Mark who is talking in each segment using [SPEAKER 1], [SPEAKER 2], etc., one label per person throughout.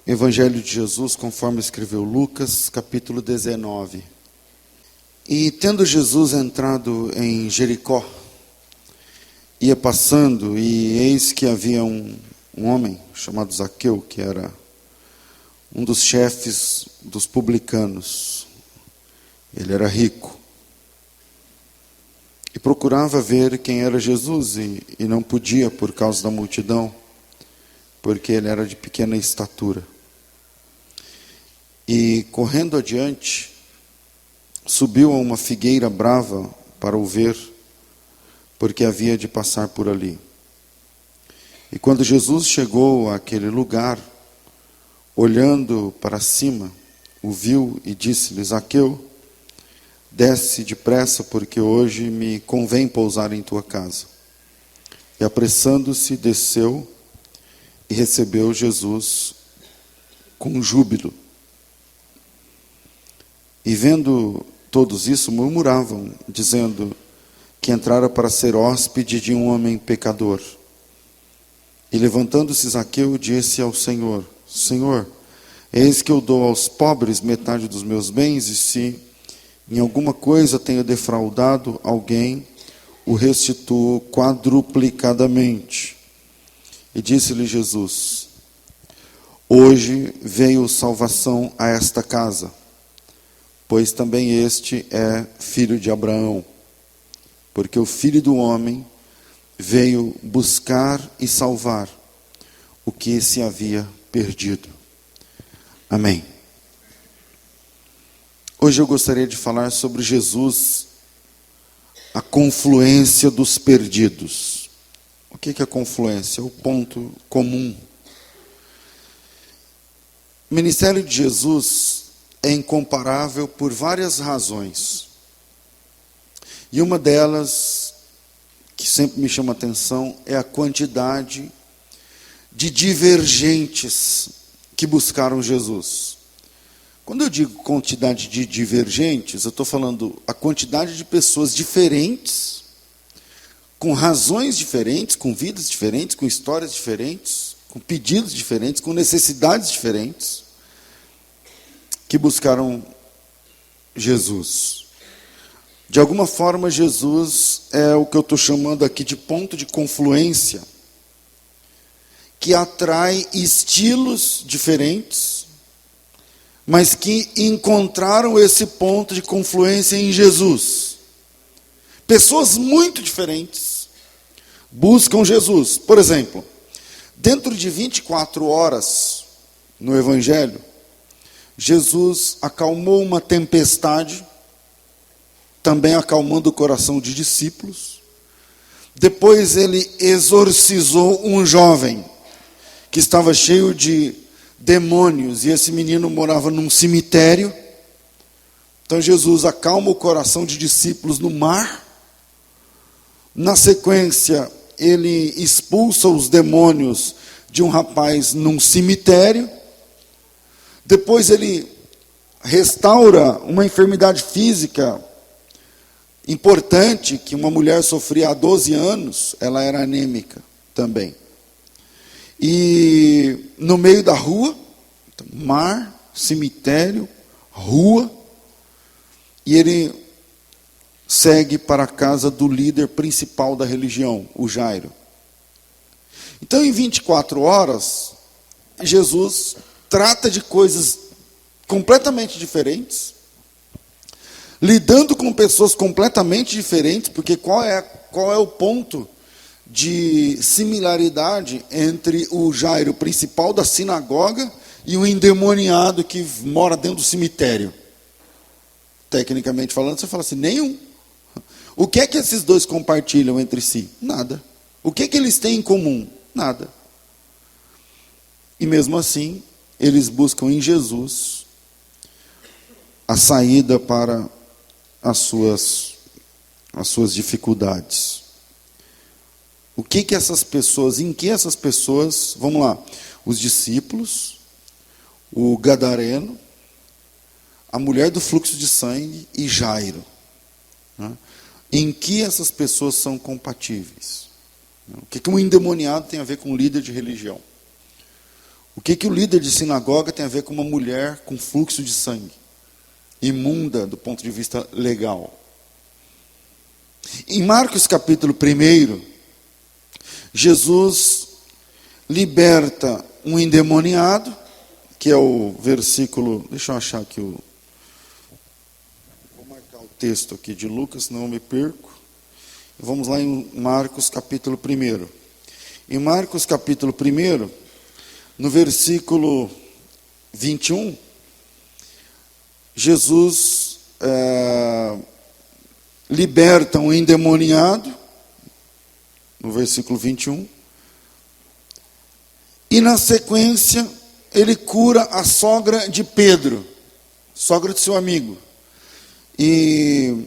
[SPEAKER 1] Evangelho de Jesus, conforme escreveu Lucas, capítulo 19. E tendo Jesus entrado em Jericó, ia passando, e eis que havia um homem chamado Zaqueu, que era um dos chefes dos publicanos. Ele era rico. E procurava ver quem era Jesus, e não podia por causa da multidão, porque ele era de pequena estatura. E correndo adiante, subiu a uma figueira brava para o ver, porque havia de passar por ali. E quando Jesus chegou àquele lugar, olhando para cima, o viu e disse-lhe: Zaqueu, desce depressa, porque hoje me convém pousar em tua casa. E apressando-se, desceu e recebeu Jesus com júbilo. E vendo todos isso, murmuravam, dizendo que entrara para ser hóspede de um homem pecador. E levantando-se Zaqueu, disse ao Senhor: Senhor, eis que eu dou aos pobres metade dos meus bens, e se em alguma coisa tenho defraudado alguém, o restituo quadruplicadamente. E disse-lhe Jesus: hoje veio salvação a esta casa, pois também este é filho de Abraão, porque o Filho do Homem veio buscar e salvar o que se havia perdido. Amém. Hoje eu gostaria de falar sobre Jesus, a confluência dos perdidos. O que é a confluência? É o ponto comum. O ministério de Jesus é incomparável por várias razões. E uma delas, que sempre me chama a atenção, é a quantidade de divergentes que buscaram Jesus. Quando eu digo quantidade de divergentes, eu estou falando a quantidade de pessoas diferentes, com razões diferentes, com vidas diferentes, com histórias diferentes, com pedidos diferentes, com necessidades diferentes, que buscaram Jesus. De alguma forma, Jesus é o que eu estou chamando aqui de ponto de confluência, que atrai estilos diferentes, mas que encontraram esse ponto de confluência em Jesus. Pessoas muito diferentes buscam Jesus. Por exemplo, dentro de 24 horas no Evangelho, Jesus acalmou uma tempestade, também acalmando o coração de discípulos. Depois ele exorcizou um jovem que estava cheio de demônios, e esse menino morava num cemitério. Então Jesus acalma o coração de discípulos no mar. Na sequência, ele expulsa os demônios de um rapaz num cemitério. Depois ele restaura uma enfermidade física importante, que uma mulher sofria há 12 anos, ela era anêmica também. E no meio da rua, mar, cemitério, rua, e ele segue para a casa do líder principal da religião, o Jairo. Então, em 24 horas, Jesus trata de coisas completamente diferentes, lidando com pessoas completamente diferentes, porque qual é o ponto de similaridade entre o Jairo, principal da sinagoga, e o endemoniado que mora dentro do cemitério? Tecnicamente falando, você fala assim, nenhum. O que é que esses dois compartilham entre si? Nada. O que é que eles têm em comum? Nada. E mesmo assim, eles buscam em Jesus a saída para as suas dificuldades. O que essas pessoas, em que essas pessoas, vamos lá, os discípulos, o gadareno, a mulher do fluxo de sangue e Jairo, né? Em que essas pessoas são compatíveis? O que um endemoniado tem a ver com um líder de religião? O que o líder de sinagoga tem a ver com uma mulher com fluxo de sangue? Imunda do ponto de vista legal. Em Marcos capítulo 1, Jesus liberta um endemoniado, que é o versículo, deixa eu achar aqui vou marcar o texto aqui de Lucas, senão eu me perco. Vamos lá em Marcos capítulo 1. Em Marcos capítulo 1, no versículo 21, Jesus liberta um endemoniado, no versículo 21, e na sequência ele cura a sogra de Pedro, sogra de seu amigo. E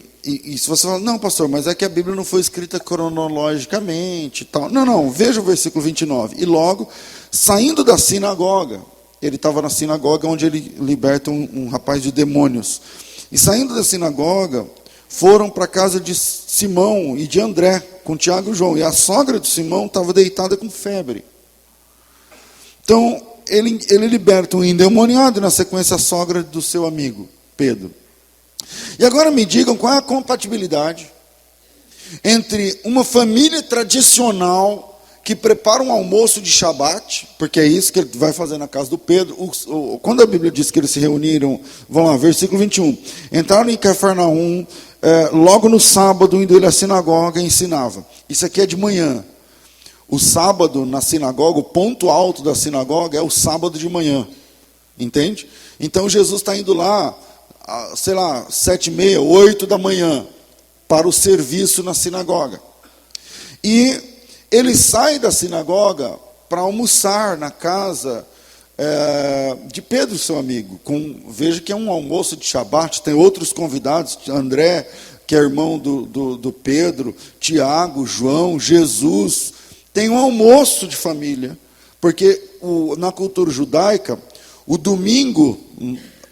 [SPEAKER 1] se você fala, não, pastor, mas é que a Bíblia não foi escrita cronologicamente e tal. Não, veja o versículo 29. E logo, saindo da sinagoga, ele estava na sinagoga onde ele liberta um rapaz de demônios. E saindo da sinagoga, foram para a casa de Simão e de André, com Tiago e João. E a sogra de Simão estava deitada com febre. Então, ele liberta um endemoniado e na sequência a sogra do seu amigo, Pedro. E agora me digam qual é a compatibilidade entre uma família tradicional que prepara um almoço de Shabat, porque é isso que ele vai fazer na casa do Pedro. Quando a Bíblia diz que eles se reuniram, vamos lá, versículo 21. Entraram em Cafarnaum, logo no sábado, indo ele à sinagoga e ensinava. Isso aqui é de manhã. O sábado na sinagoga, o ponto alto da sinagoga é o sábado de manhã. Entende? Então Jesus está indo lá, sei lá, 7h30, 8 da manhã, para o serviço na sinagoga. E ele sai da sinagoga para almoçar na casa de Pedro, seu amigo. Veja que é um almoço de Shabat, tem outros convidados, André, que é irmão do Pedro, Tiago, João, Jesus. Tem um almoço de família, porque na cultura judaica, o domingo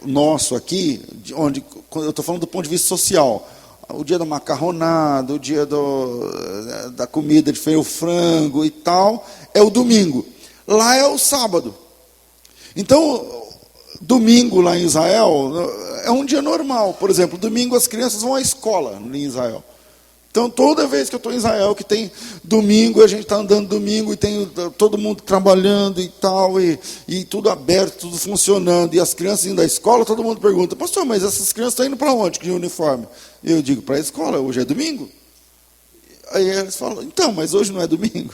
[SPEAKER 1] nosso aqui, onde eu estou falando do ponto de vista social, o dia da macarronada, o dia da comida de feio frango e tal, é o domingo. Lá é o sábado. Então, domingo lá em Israel é um dia normal. Por exemplo, domingo as crianças vão à escola em Israel. Então, toda vez que eu estou em Israel, que tem domingo, a gente está andando domingo e tem todo mundo trabalhando e tal, e tudo aberto, tudo funcionando, e as crianças indo à escola, todo mundo pergunta, pastor, mas essas crianças estão indo para onde, de uniforme? Eu digo, para a escola, hoje é domingo. Aí eles falam, então, mas hoje não é domingo?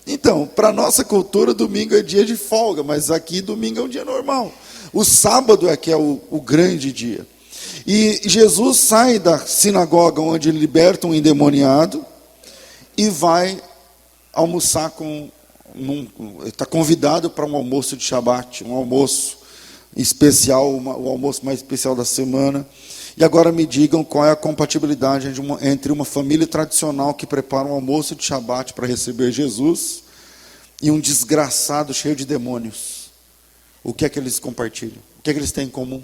[SPEAKER 1] Então, para a nossa cultura, domingo é dia de folga, mas aqui domingo é um dia normal. O sábado é que é o grande dia. E Jesus sai da sinagoga onde ele liberta um endemoniado e vai almoçar está convidado para um almoço de Shabat, um almoço especial, o almoço mais especial da semana. E agora me digam qual é a compatibilidade entre uma família tradicional que prepara um almoço de Shabat para receber Jesus e um desgraçado cheio de demônios. O que é que eles compartilham? O que é que eles têm em comum?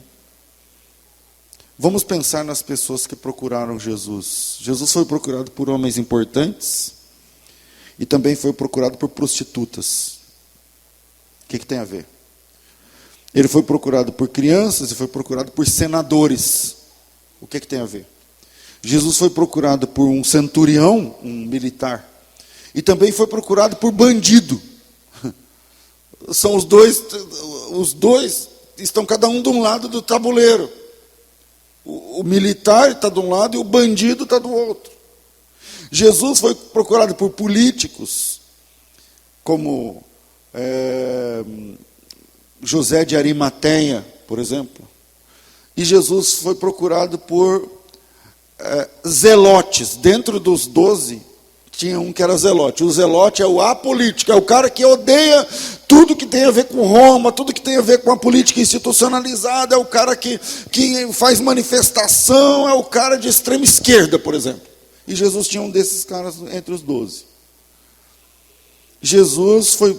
[SPEAKER 1] Vamos pensar nas pessoas que procuraram Jesus. Jesus foi procurado por homens importantes e também foi procurado por prostitutas. O que tem a ver? Ele foi procurado por crianças e foi procurado por senadores. O que tem a ver? Jesus foi procurado por um centurião, um militar, e também foi procurado por bandido. São os dois estão cada um de um lado do tabuleiro. O militar está de um lado e o bandido está do outro. Jesus foi procurado por políticos, como José de Arimateia, por exemplo. E Jesus foi procurado por zelotes. Dentro dos 12, tinha um que era zelote. O zelote é o apolítico, é o cara que odeia tudo que tem a ver com Roma, tudo que tem a ver com a política institucionalizada, é o cara que faz manifestação, é o cara de extrema esquerda, por exemplo. E Jesus tinha um desses caras entre os 12. Jesus foi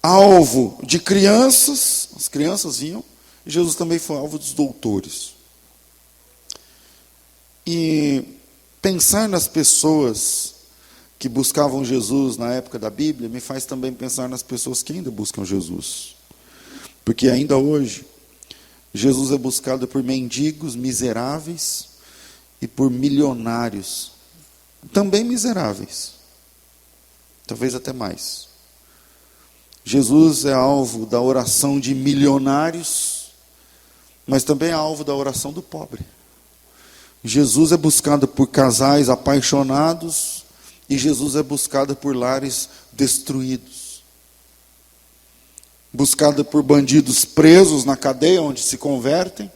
[SPEAKER 1] alvo de crianças, as crianças vinham, e Jesus também foi alvo dos doutores. E pensar nas pessoas que buscavam Jesus na época da Bíblia me faz também pensar nas pessoas que ainda buscam Jesus. Porque ainda hoje, Jesus é buscado por mendigos miseráveis e por milionários, também miseráveis, talvez até mais. Jesus é alvo da oração de milionários, mas também é alvo da oração do pobre. Jesus é buscado por casais apaixonados e Jesus é buscado por lares destruídos. Buscado por bandidos presos na cadeia onde se convertem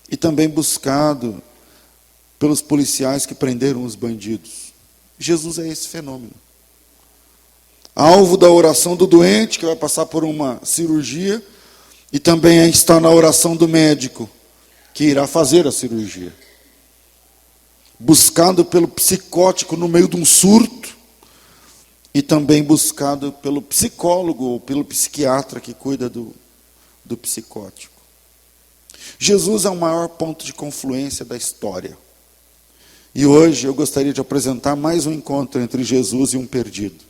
[SPEAKER 1] e também buscado pelos policiais que prenderam os bandidos. Jesus é esse fenômeno. Alvo da oração do doente que vai passar por uma cirurgia e também está na oração do médico que irá fazer a cirurgia. Buscado pelo psicótico no meio de um surto e também buscado pelo psicólogo ou pelo psiquiatra que cuida do psicótico. Jesus é o maior ponto de confluência da história. E hoje eu gostaria de apresentar mais um encontro entre Jesus e um perdido.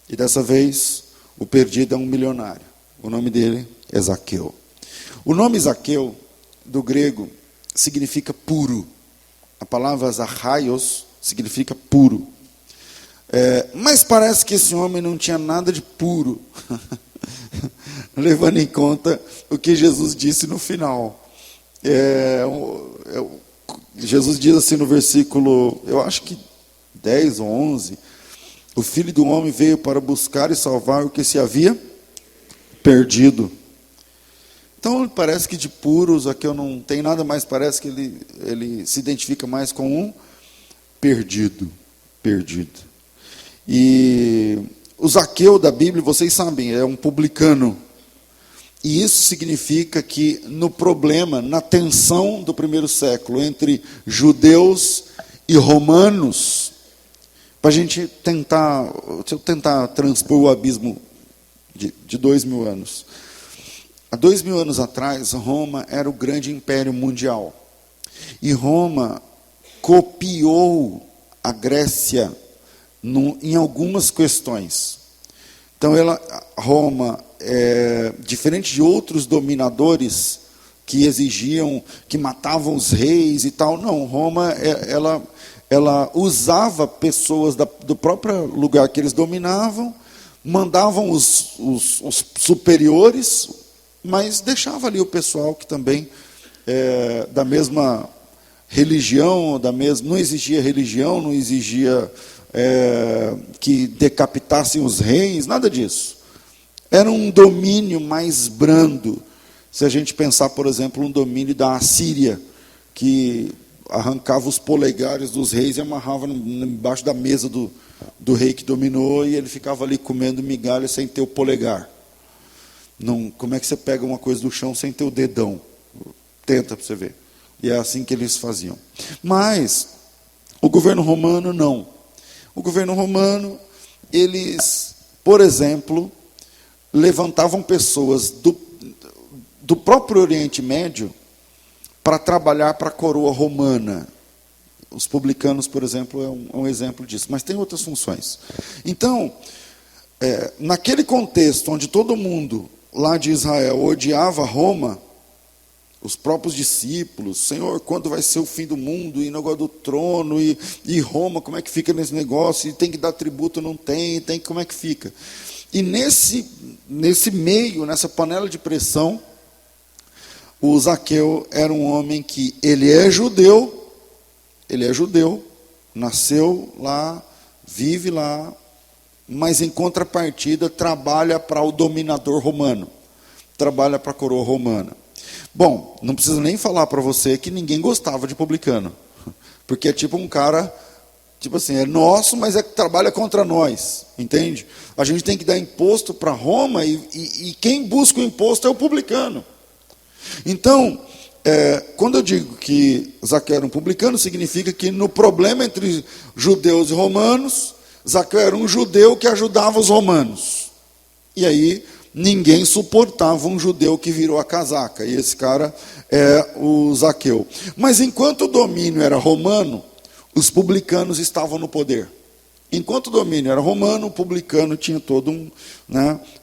[SPEAKER 1] E dessa vez, o perdido é um milionário. O nome dele é Zaqueu. O nome Zaqueu, do grego, significa puro. A palavra Zachaios significa puro. Mas parece que esse homem não tinha nada de puro, levando em conta o que Jesus disse no final. Jesus diz assim no versículo, eu acho que 10 ou 11, o Filho do Homem veio para buscar e salvar o que se havia perdido. Então parece que de puros aqui eu não tem nada mais, parece que ele se identifica mais com um perdido. E o Zaqueu da Bíblia, vocês sabem, é um publicano. E isso significa que no problema, na tensão do primeiro século entre judeus e romanos, para a gente tentar, deixa eu tentar transpor o abismo de 2000 anos. Há 2000 anos atrás, Roma era o grande império mundial. E Roma copiou a Grécia em algumas questões. Então, Roma, diferente de outros dominadores que exigiam, que matavam os reis e tal, não, Roma, ela usava pessoas do próprio lugar que eles dominavam, mandavam os superiores, mas deixava ali o pessoal que também da mesma religião, não exigia religião, não exigia que decapitassem os reis, nada disso. Era um domínio mais brando. Se a gente pensar, por exemplo, um domínio da Assíria, que arrancava os polegares dos reis e amarrava embaixo da mesa do rei que dominou, e ele ficava ali comendo migalha sem ter o polegar. Não, como é que você pega uma coisa do chão sem ter o dedão? Tenta para você ver. E é assim que eles faziam. Mas o governo romano não. O governo romano, eles, por exemplo, levantavam pessoas do próprio Oriente Médio para trabalhar para a coroa romana. Os publicanos, por exemplo, é um exemplo disso. Mas tem outras funções. Então, naquele contexto onde todo mundo lá de Israel odiava Roma, os próprios discípulos, Senhor, quando vai ser o fim do mundo, e negócio do trono, e Roma, como é que fica nesse negócio, e tem que dar tributo, não tem, como é que fica? E nesse meio, nessa panela de pressão, o Zaqueu era um homem que, ele é judeu, nasceu lá, vive lá, mas em contrapartida trabalha para o dominador romano, trabalha para a coroa romana. Bom, não preciso nem falar para você que ninguém gostava de publicano, porque é tipo um cara, tipo assim, é nosso, mas é que trabalha contra nós, entende? A gente tem que dar imposto para Roma e quem busca o imposto é o publicano. Então, quando eu digo que Zaqueu era um publicano, significa que no problema entre judeus e romanos, Zaqueu era um judeu que ajudava os romanos. E aí, ninguém suportava um judeu que virou a casaca. E esse cara é o Zaqueu. Mas enquanto o domínio era romano, os publicanos estavam no poder. Enquanto o domínio era romano, o publicano tinha todo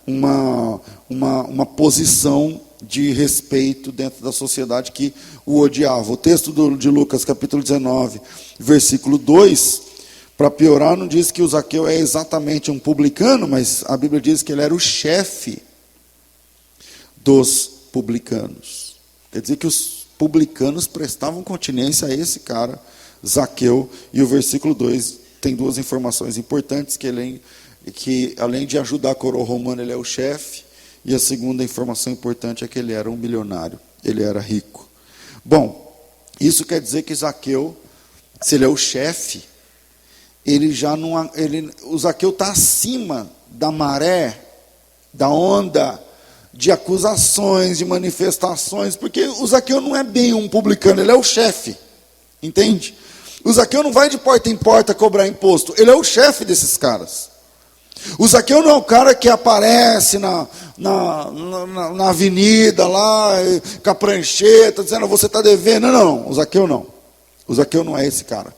[SPEAKER 1] uma posição de respeito dentro da sociedade que o odiava. O texto de Lucas, capítulo 19, versículo 2, para piorar, não diz que o Zaqueu é exatamente um publicano, mas a Bíblia diz que ele era o chefe dos publicanos. Quer dizer que os publicanos prestavam continência a esse cara, Zaqueu, e o versículo 2 tem duas informações importantes, que além de ajudar a coroa romana, ele é o chefe, e a segunda informação importante é que ele era um milionário, ele era rico. Bom, isso quer dizer que Zaqueu, se ele é o chefe, ele já não, o Zaqueu está acima da maré, da onda de acusações, de manifestações, porque o Zaqueu não é bem um publicano, ele é o chefe, entende? O Zaqueu não vai de porta em porta cobrar imposto, ele é o chefe desses caras. O Zaqueu não é o cara que aparece na avenida lá, com a prancheta, dizendo, você está devendo. Não, o Zaqueu não. O Zaqueu não é esse cara.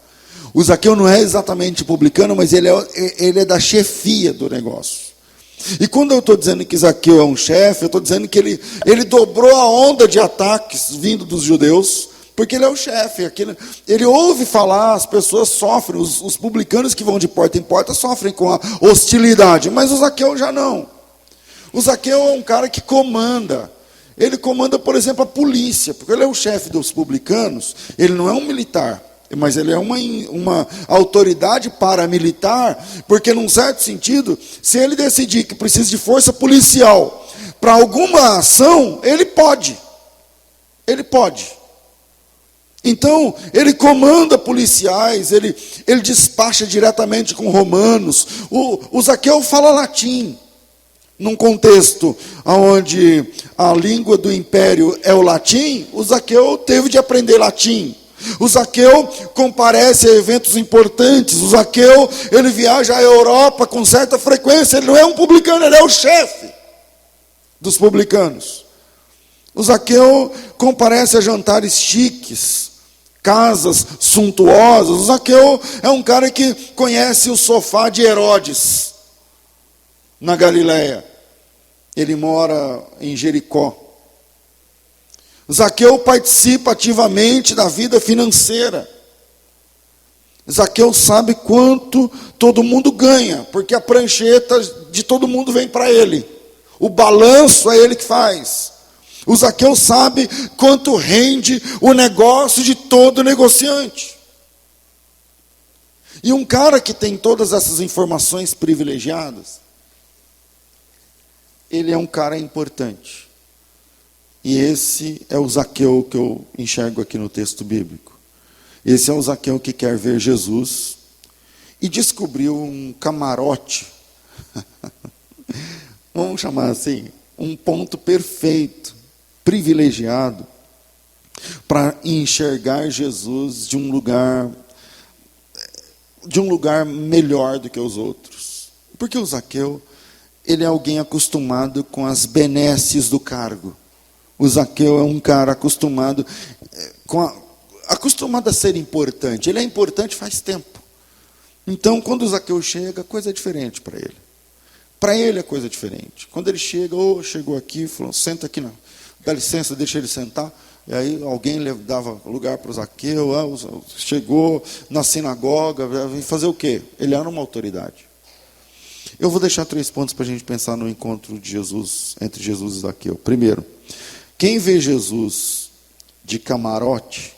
[SPEAKER 1] O Zaqueu não é exatamente publicano, mas ele é da chefia do negócio. E quando eu estou dizendo que Zaqueu é um chefe, eu estou dizendo que ele dobrou a onda de ataques vindo dos judeus, porque ele é o chefe. Ele ouve falar, as pessoas sofrem, os publicanos que vão de porta em porta sofrem com a hostilidade, mas o Zaqueu já não. O Zaqueu é um cara que comanda. Ele comanda, por exemplo, a polícia, porque ele é o chefe dos publicanos, ele não é um militar, mas ele é uma autoridade paramilitar, porque num certo sentido, se ele decidir que precisa de força policial para alguma ação, ele pode. Ele pode. Então, ele comanda policiais, ele despacha diretamente com romanos. O Zaqueu fala latim, num contexto onde a língua do império é o latim, o Zaqueu teve de aprender latim. O Zaqueu comparece a eventos importantes, o Zaqueu, ele viaja à Europa com certa frequência, ele não é um publicano, ele é o chefe dos publicanos. O Zaqueu comparece a jantares chiques, casas suntuosas. O Zaqueu é um cara que conhece o sofá de Herodes, na Galileia. Ele mora em Jericó. Zaqueu participa ativamente da vida financeira. Zaqueu sabe quanto todo mundo ganha, porque a prancheta de todo mundo vem para ele. O balanço é ele que faz. O Zaqueu sabe quanto rende o negócio de todo negociante. E um cara que tem todas essas informações privilegiadas, ele é um cara importante. E esse é o Zaqueu que eu enxergo aqui no texto bíblico. Esse é o Zaqueu que quer ver Jesus e descobriu um camarote, vamos chamar assim, um ponto perfeito, privilegiado, para enxergar Jesus de um lugar melhor do que os outros. Porque o Zaqueu, ele é alguém acostumado com as benesses do cargo. O Zaqueu é um cara acostumado a ser importante. Ele é importante faz tempo. Então, quando o Zaqueu chega, a coisa é diferente para ele. Para ele a coisa é diferente. Quando ele chega, chegou aqui, falou, senta aqui, não. Dá licença, deixa ele sentar. E aí alguém dava lugar para o Zaqueu, chegou na sinagoga, vem fazer o quê? Ele era uma autoridade. Eu vou deixar 3 pontos para a gente pensar no encontro de Jesus, entre Jesus e Zaqueu. Primeiro, quem vê Jesus de camarote,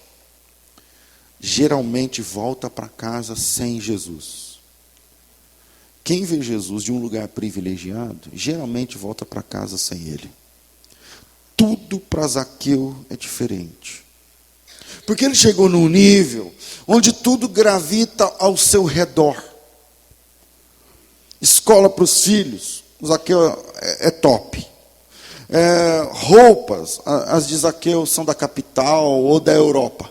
[SPEAKER 1] geralmente volta para casa sem Jesus. Quem vê Jesus de um lugar privilegiado, geralmente volta para casa sem ele. Tudo para Zaqueu é diferente. Porque ele chegou num nível onde tudo gravita ao seu redor. Escola para os filhos, o Zaqueu é top. Roupas, as de Zaqueu são da capital ou da Europa.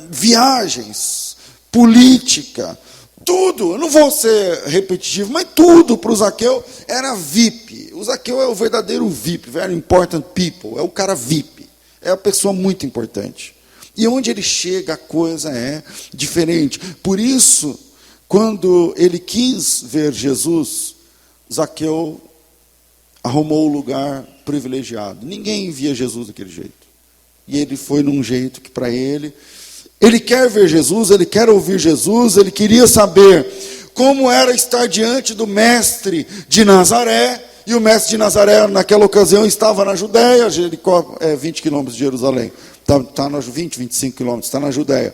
[SPEAKER 1] Viagens, política, tudo, eu não vou ser repetitivo, mas tudo para o Zaqueu era VIP. O Zaqueu é o verdadeiro VIP, very important people, é o cara VIP, é a pessoa muito importante. E onde ele chega, a coisa é diferente. Por isso Quando ele quis ver Jesus, Zaqueu arrumou o lugar privilegiado. Ninguém via Jesus daquele jeito. E ele foi num jeito que para ele quer ver Jesus, ele quer ouvir Jesus, ele queria saber como era estar diante do mestre de Nazaré. E o mestre de Nazaré, naquela ocasião, estava na Judéia. Jericó é 20 quilômetros de Jerusalém. Está nos 20, 25 quilômetros, está na Judéia.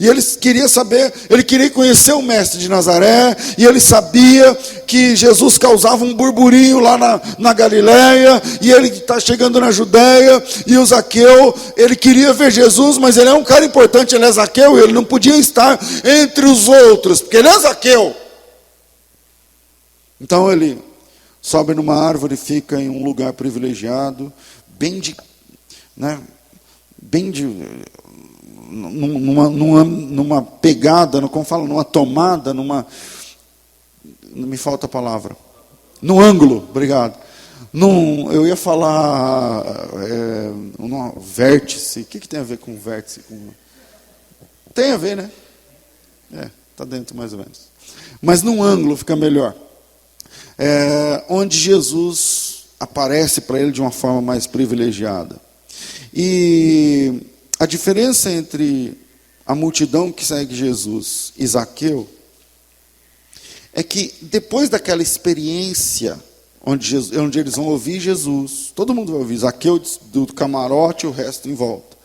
[SPEAKER 1] E ele queria saber, ele queria conhecer o mestre de Nazaré, e ele sabia que Jesus causava um burburinho lá na Galileia, e ele está chegando na Judéia, e o Zaqueu, ele queria ver Jesus, mas ele é um cara importante, ele é Zaqueu, ele não podia estar entre os outros, porque ele é Zaqueu. Então ele sobe numa árvore, fica em um lugar privilegiado, numa pegada, como fala, numa tomada, não me falta a palavra, no ângulo, obrigado. Eu ia falar vértice. O que tem a ver com vértice? Tem a ver, né? Está dentro mais ou menos. Mas num ângulo fica melhor. Onde Jesus aparece para ele de uma forma mais privilegiada. E a diferença entre a multidão que segue Jesus e Zaqueu é que depois daquela experiência onde eles vão ouvir Jesus, todo mundo vai ouvir, Zaqueu do camarote e o resto em volta.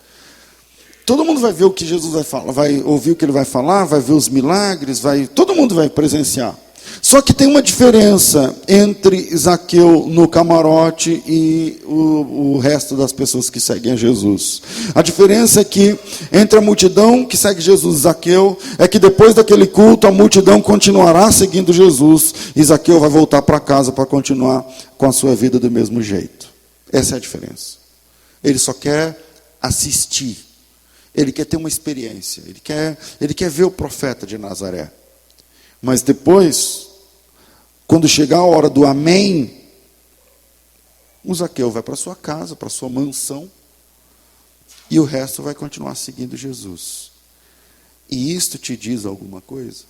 [SPEAKER 1] Todo mundo vai ver o que Jesus vai falar, vai ouvir o que ele vai falar, vai ver os milagres, todo mundo vai presenciar. Só que tem uma diferença entre Zaqueu no camarote e o resto das pessoas que seguem a Jesus. A diferença é que entre a multidão que segue Jesus e Zaqueu, é que depois daquele culto a multidão continuará seguindo Jesus e Zaqueu vai voltar para casa para continuar com a sua vida do mesmo jeito. Essa é a diferença. Ele só quer assistir. Ele quer ter uma experiência. Ele quer ver o profeta de Nazaré. Mas depois, quando chegar a hora do amém, o Zaqueu vai para sua casa, para sua mansão, e o resto vai continuar seguindo Jesus. E isto te diz alguma coisa?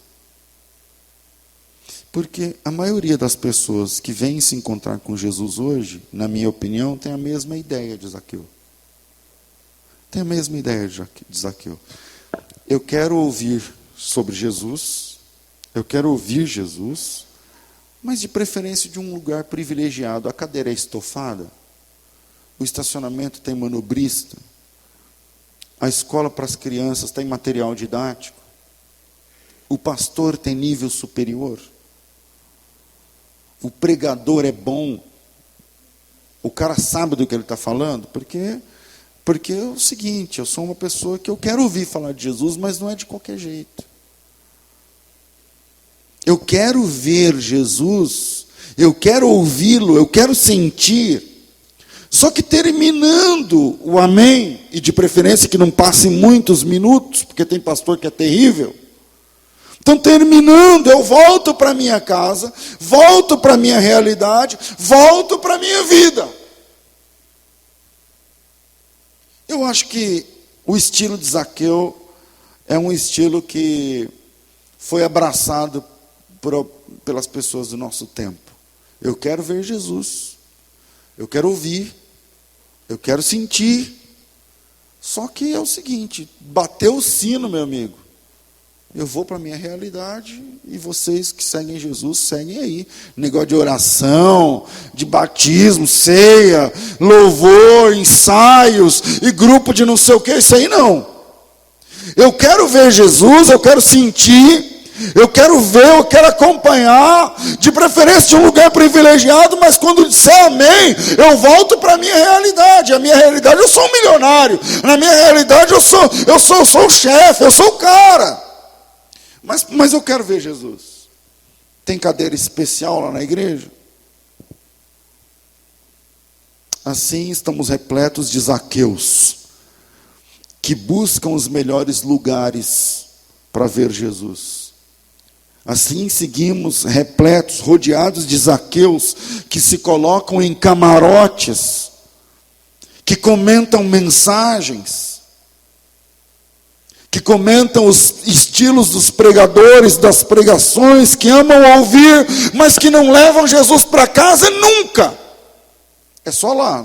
[SPEAKER 1] Porque a maioria das pessoas que vêm se encontrar com Jesus hoje, na minha opinião, tem a mesma ideia de Zaqueu. Tem a mesma ideia de Zaqueu. Eu quero ouvir sobre Jesus, eu quero ouvir Jesus, mas de preferência de um lugar privilegiado. A cadeira é estofada, o estacionamento tem manobrista, a escola para as crianças tem material didático, o pastor tem nível superior, o pregador é bom, o cara sabe do que ele está falando, porque é o seguinte, eu sou uma pessoa que eu quero ouvir falar de Jesus, mas não é de qualquer jeito. Eu quero ver Jesus, eu quero ouvi-lo, eu quero sentir. Só que terminando o amém, e de preferência que não passe muitos minutos, porque tem pastor que é terrível. Então, terminando, eu volto para minha casa, volto para minha realidade, volto para minha vida. Eu acho que o estilo de Zaqueu é um estilo que foi abraçado pelas pessoas do nosso tempo. Eu quero ver Jesus, eu quero ouvir, eu quero sentir. Só que é o seguinte, bateu o sino, meu amigo, eu vou para a minha realidade e vocês que seguem Jesus, seguem aí. Negócio de oração, de batismo, ceia, louvor, ensaios e grupo de não sei o que, isso aí não. Eu quero ver Jesus, eu quero sentir, eu quero ver, eu quero acompanhar, de preferência de um lugar privilegiado, mas quando disser amém, eu volto para a minha realidade. A minha realidade, eu sou um milionário. Na minha realidade, eu sou o chefe, eu sou o cara. Mas eu quero ver Jesus. Tem cadeira especial lá na igreja? Assim estamos repletos de Zaqueus, que buscam os melhores lugares para ver Jesus. Assim seguimos repletos, rodeados de Zaqueus, que se colocam em camarotes, que comentam mensagens, que comentam os estilos dos pregadores, das pregações, que amam ouvir, mas que não levam Jesus para casa nunca. É só lá,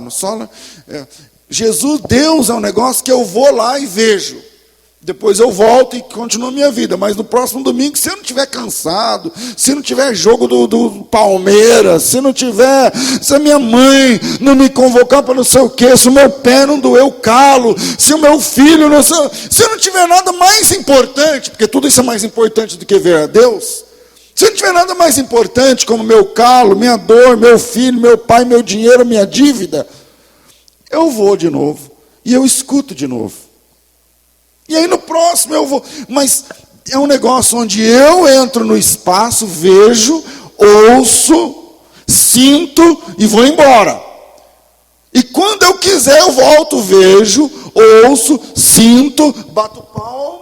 [SPEAKER 1] Jesus, Deus é um negócio que eu vou lá e vejo. Depois eu volto e continuo a minha vida. Mas no próximo domingo, se eu não estiver cansado, se não tiver jogo do Palmeiras, se a minha mãe não me convocar para não sei o quê, se o meu pé não doer o calo, se o meu filho não... Se não tiver nada mais importante, porque tudo isso é mais importante do que ver a Deus. Se não tiver nada mais importante, como meu calo, minha dor, meu filho, meu pai, meu dinheiro, minha dívida, eu vou de novo. E eu escuto de novo. E aí no próximo eu vou. Mas é um negócio onde eu entro no espaço, vejo, ouço, sinto e vou embora. E quando eu quiser eu volto, vejo, ouço, sinto, bato palma,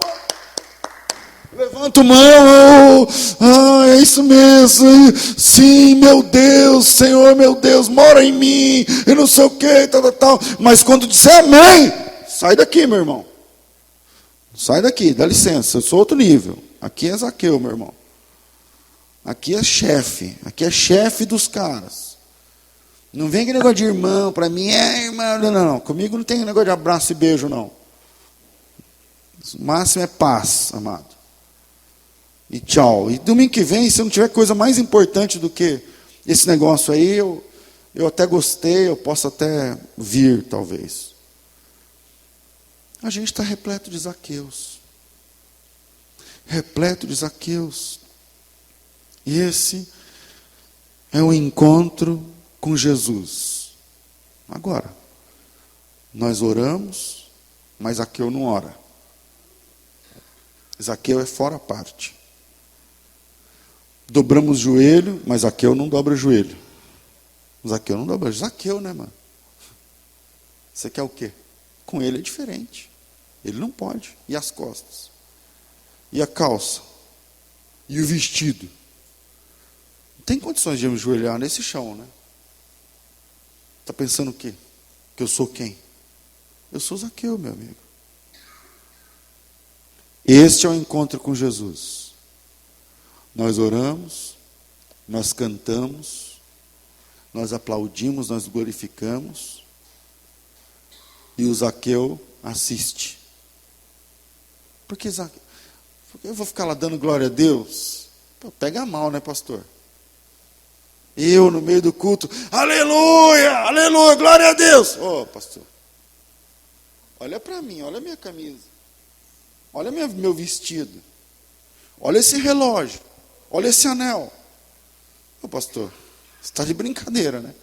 [SPEAKER 1] levanto mão, é isso mesmo, sim, meu Deus, Senhor, meu Deus, mora em mim, e não sei o que, tal. Mas quando disser amém, sai daqui, meu irmão. Sai daqui, dá licença, eu sou outro nível. Aqui é Zaqueu, meu irmão. Aqui é chefe dos caras. Não vem aquele negócio de irmão, para mim é irmão, não. Comigo não tem negócio de abraço e beijo, não. O máximo é paz, amado. E tchau. E domingo que vem, se não tiver coisa mais importante do que esse negócio aí, eu até gostei, eu posso até vir, talvez. A gente está repleto de Zaqueus. Repleto de Zaqueus. E esse é o encontro com Jesus. Agora, nós oramos, mas Zaqueu não ora. Zaqueu é fora a parte. Dobramos o joelho, mas Zaqueu não dobra o joelho. Zaqueu não dobra. Zaqueu, né, mano? Você quer o quê? Com ele é diferente. Ele não pode. E as costas? E a calça? E o vestido? Não tem condições de me ajoelhar nesse chão, né? Está pensando o quê? Que eu sou quem? Eu sou Zaqueu, meu amigo. Este é o encontro com Jesus. Nós oramos, nós cantamos, nós aplaudimos, nós glorificamos, e o Zaqueu assiste. Porque eu vou ficar lá dando glória a Deus? Pô, pega mal, né, pastor? Eu, no meio do culto, aleluia, aleluia, glória a Deus. Ô, pastor, olha para mim, olha a minha camisa, olha meu vestido, olha esse relógio, olha esse anel. Ô, pastor, você está de brincadeira, né?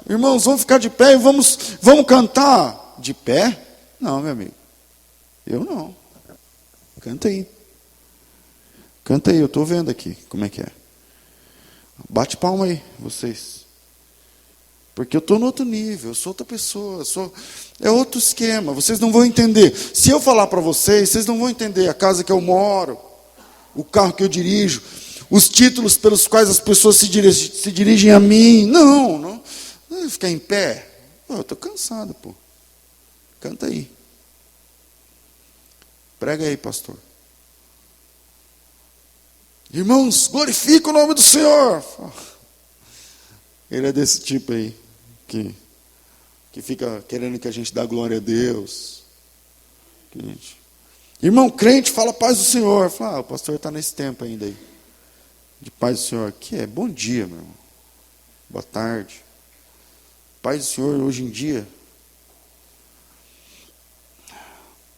[SPEAKER 1] Irmãos, vamos ficar de pé e vamos cantar. De pé? Não, meu amigo. Eu não. Canta aí. Canta aí, eu estou vendo aqui como é que é. Bate palma aí, vocês. Porque eu estou no outro nível, eu sou outra pessoa, é outro esquema, vocês não vão entender. Se eu falar para vocês, vocês não vão entender a casa que eu moro, o carro que eu dirijo, os títulos pelos quais as pessoas se dirigem a mim. Não. Ficar em pé. Eu estou cansado, pô. Canta aí. Prega aí, pastor. Irmãos, glorifica o nome do Senhor. Ele é desse tipo aí, que fica querendo que a gente dê glória a Deus. Irmão crente, fala paz do Senhor. Fala, o pastor está nesse tempo ainda aí. De paz do Senhor. Que é bom dia, meu irmão. Boa tarde. Paz do Senhor, hoje em dia,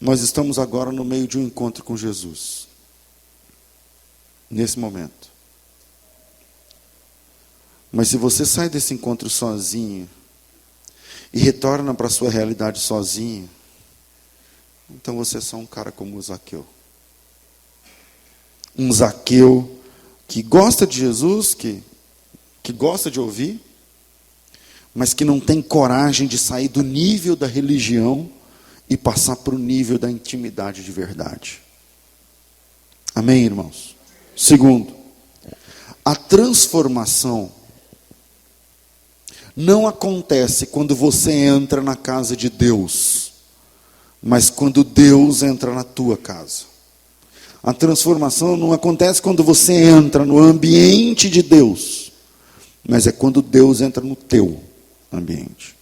[SPEAKER 1] nós estamos agora no meio de um encontro com Jesus. Nesse momento. Mas se você sai desse encontro sozinho e retorna para a sua realidade sozinho, então você é só um cara como o Zaqueu. Um Zaqueu que gosta de Jesus, que gosta de ouvir, mas que não tem coragem de sair do nível da religião e passar para o nível da intimidade de verdade. Amém, irmãos? Segundo, a transformação não acontece quando você entra na casa de Deus. mas quando Deus entra na tua casa. A transformação não acontece quando você entra no ambiente de Deus, mas é quando Deus entra no teu ambiente.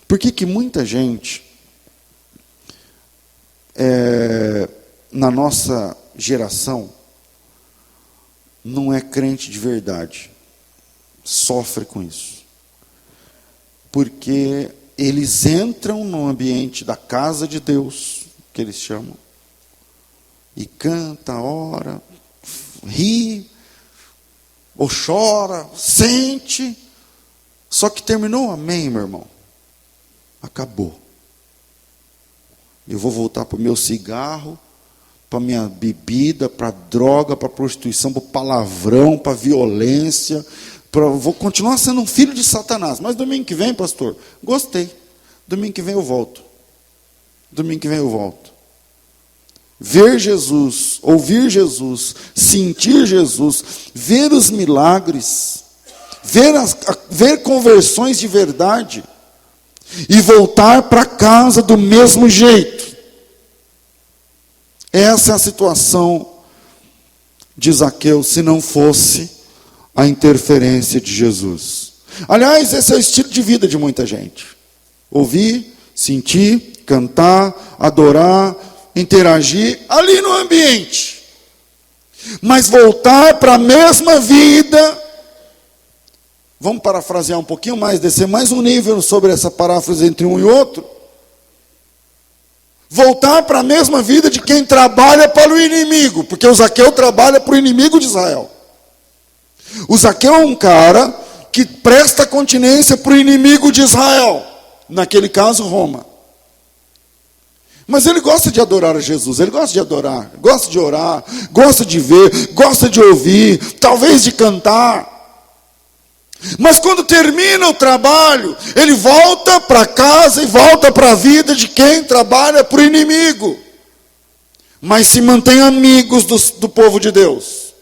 [SPEAKER 1] Por que que muita gente, na nossa geração, não é crente de verdade? Sofre com isso. Porque eles entram no ambiente da casa de Deus, que eles chamam, e canta, ora, ri, ou chora, sente, só que terminou, amém, meu irmão, acabou. Eu vou voltar para o meu cigarro, para a minha bebida, para a droga, para a prostituição, para o palavrão, para a violência, vou continuar sendo um filho de Satanás. Mas domingo que vem, pastor, gostei, domingo que vem eu volto. Domingo que vem eu volto. Ver Jesus, ouvir Jesus, sentir Jesus, ver os milagres, ver conversões de verdade, e voltar para casa do mesmo jeito. Essa é a situação de Zaqueu, se não fosse a interferência de Jesus. Aliás, esse é o estilo de vida de muita gente. Ouvir, sentir, cantar, adorar, interagir ali no ambiente. Mas voltar para a mesma vida. Vamos parafrasear um pouquinho mais, descer mais um nível sobre essa paráfrase entre um e outro. Voltar para a mesma vida de quem trabalha para o inimigo, porque o Zaqueu trabalha para o inimigo de Israel. O Zaqueu é um cara que presta continência para o inimigo de Israel, naquele caso Roma. Mas ele gosta de adorar a Jesus, ele gosta de adorar, gosta de orar, gosta de ver, gosta de ouvir, talvez de cantar. Mas quando termina o trabalho, ele volta para casa e volta para a vida de quem trabalha para o inimigo. Mas se mantém amigos do povo de Deus.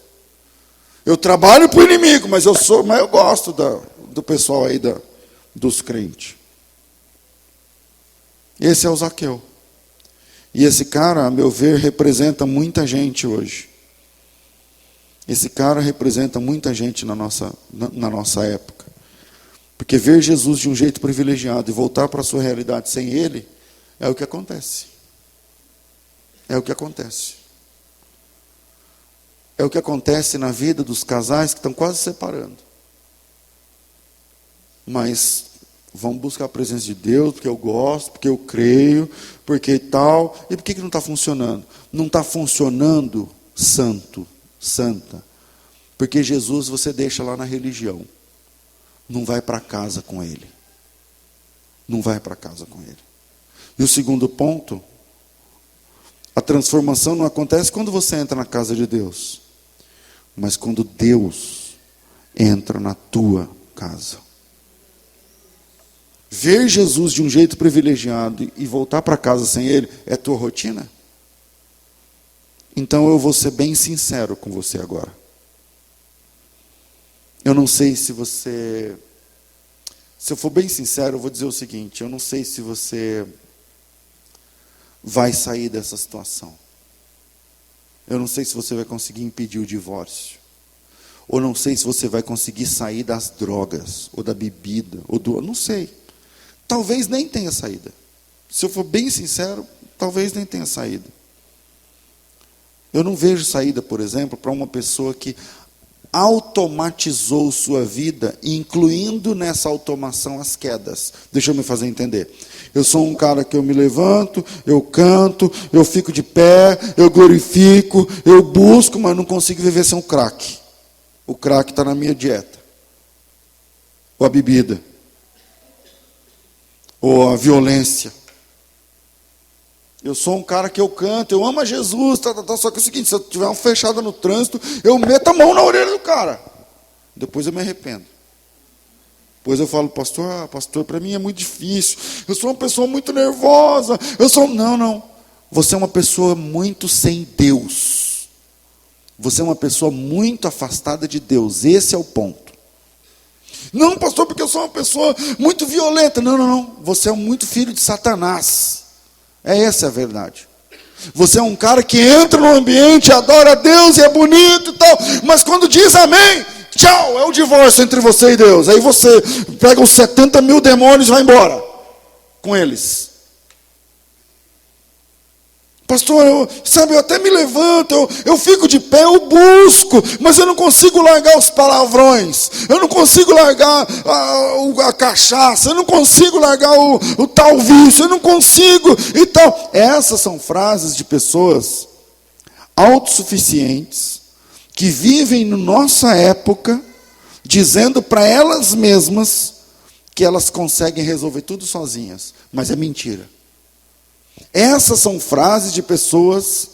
[SPEAKER 1] Eu trabalho para o inimigo, mas eu gosto do pessoal aí dos crentes. Esse é o Zaqueu. E esse cara, a meu ver, representa muita gente hoje. Esse cara representa muita gente na nossa época. Porque ver Jesus de um jeito privilegiado e voltar para a sua realidade sem ele, é o que acontece. É o que acontece. É o que acontece na vida dos casais que estão quase separando. Mas vamos buscar a presença de Deus, porque eu gosto, porque eu creio, porque tal. E por que não está funcionando? Não está funcionando santa. Porque Jesus você deixa lá na religião. Não vai para casa com ele. Não vai para casa com ele. E o segundo ponto, a transformação não acontece quando você entra na casa de Deus, mas quando Deus entra na tua casa. Ver Jesus de um jeito privilegiado e voltar para casa sem ele é tua rotina? Então eu vou ser bem sincero com você agora. Eu não sei se você... Se eu for bem sincero, eu vou dizer o seguinte: eu não sei se você vai sair dessa situação. Eu não sei se você vai conseguir impedir o divórcio. Ou não sei se você vai conseguir sair das drogas, ou da bebida, ou do... Não sei. Talvez nem tenha saída. Se eu for bem sincero, talvez nem tenha saída. Eu não vejo saída, por exemplo, para uma pessoa que automatizou sua vida, incluindo nessa automação as quedas. Deixa eu me fazer entender. Eu sou um cara que eu me levanto, eu canto, eu fico de pé, eu glorifico, eu busco, mas não consigo viver sem o crack. O crack está na minha dieta. Ou a bebida. Ou a violência. Eu sou um cara que eu canto, eu amo a Jesus, só que é o seguinte, se eu tiver uma fechada no trânsito, eu meto a mão na orelha do cara. Depois eu me arrependo. Depois eu falo, pastor, para mim é muito difícil, eu sou uma pessoa muito nervosa, Não. Você é uma pessoa muito sem Deus. Você é uma pessoa muito afastada de Deus, esse é o ponto. Não, pastor, porque eu sou uma pessoa muito violenta. Não. Você é muito filho de Satanás. Essa é a verdade. Você é um cara que entra no ambiente, adora a Deus e é bonito e tal, mas quando diz amém, tchau, é o divórcio entre você e Deus. Aí você pega os 70 mil demônios e vai embora com eles. Pastor, eu até me levanto, eu fico de pé, eu busco, mas eu não consigo largar os palavrões, eu não consigo largar a cachaça, eu não consigo largar o tal vício, eu não consigo e tal. Essas são frases de pessoas autossuficientes, que vivem na nossa época, dizendo para elas mesmas que elas conseguem resolver tudo sozinhas, mas é mentira. Essas são frases de pessoas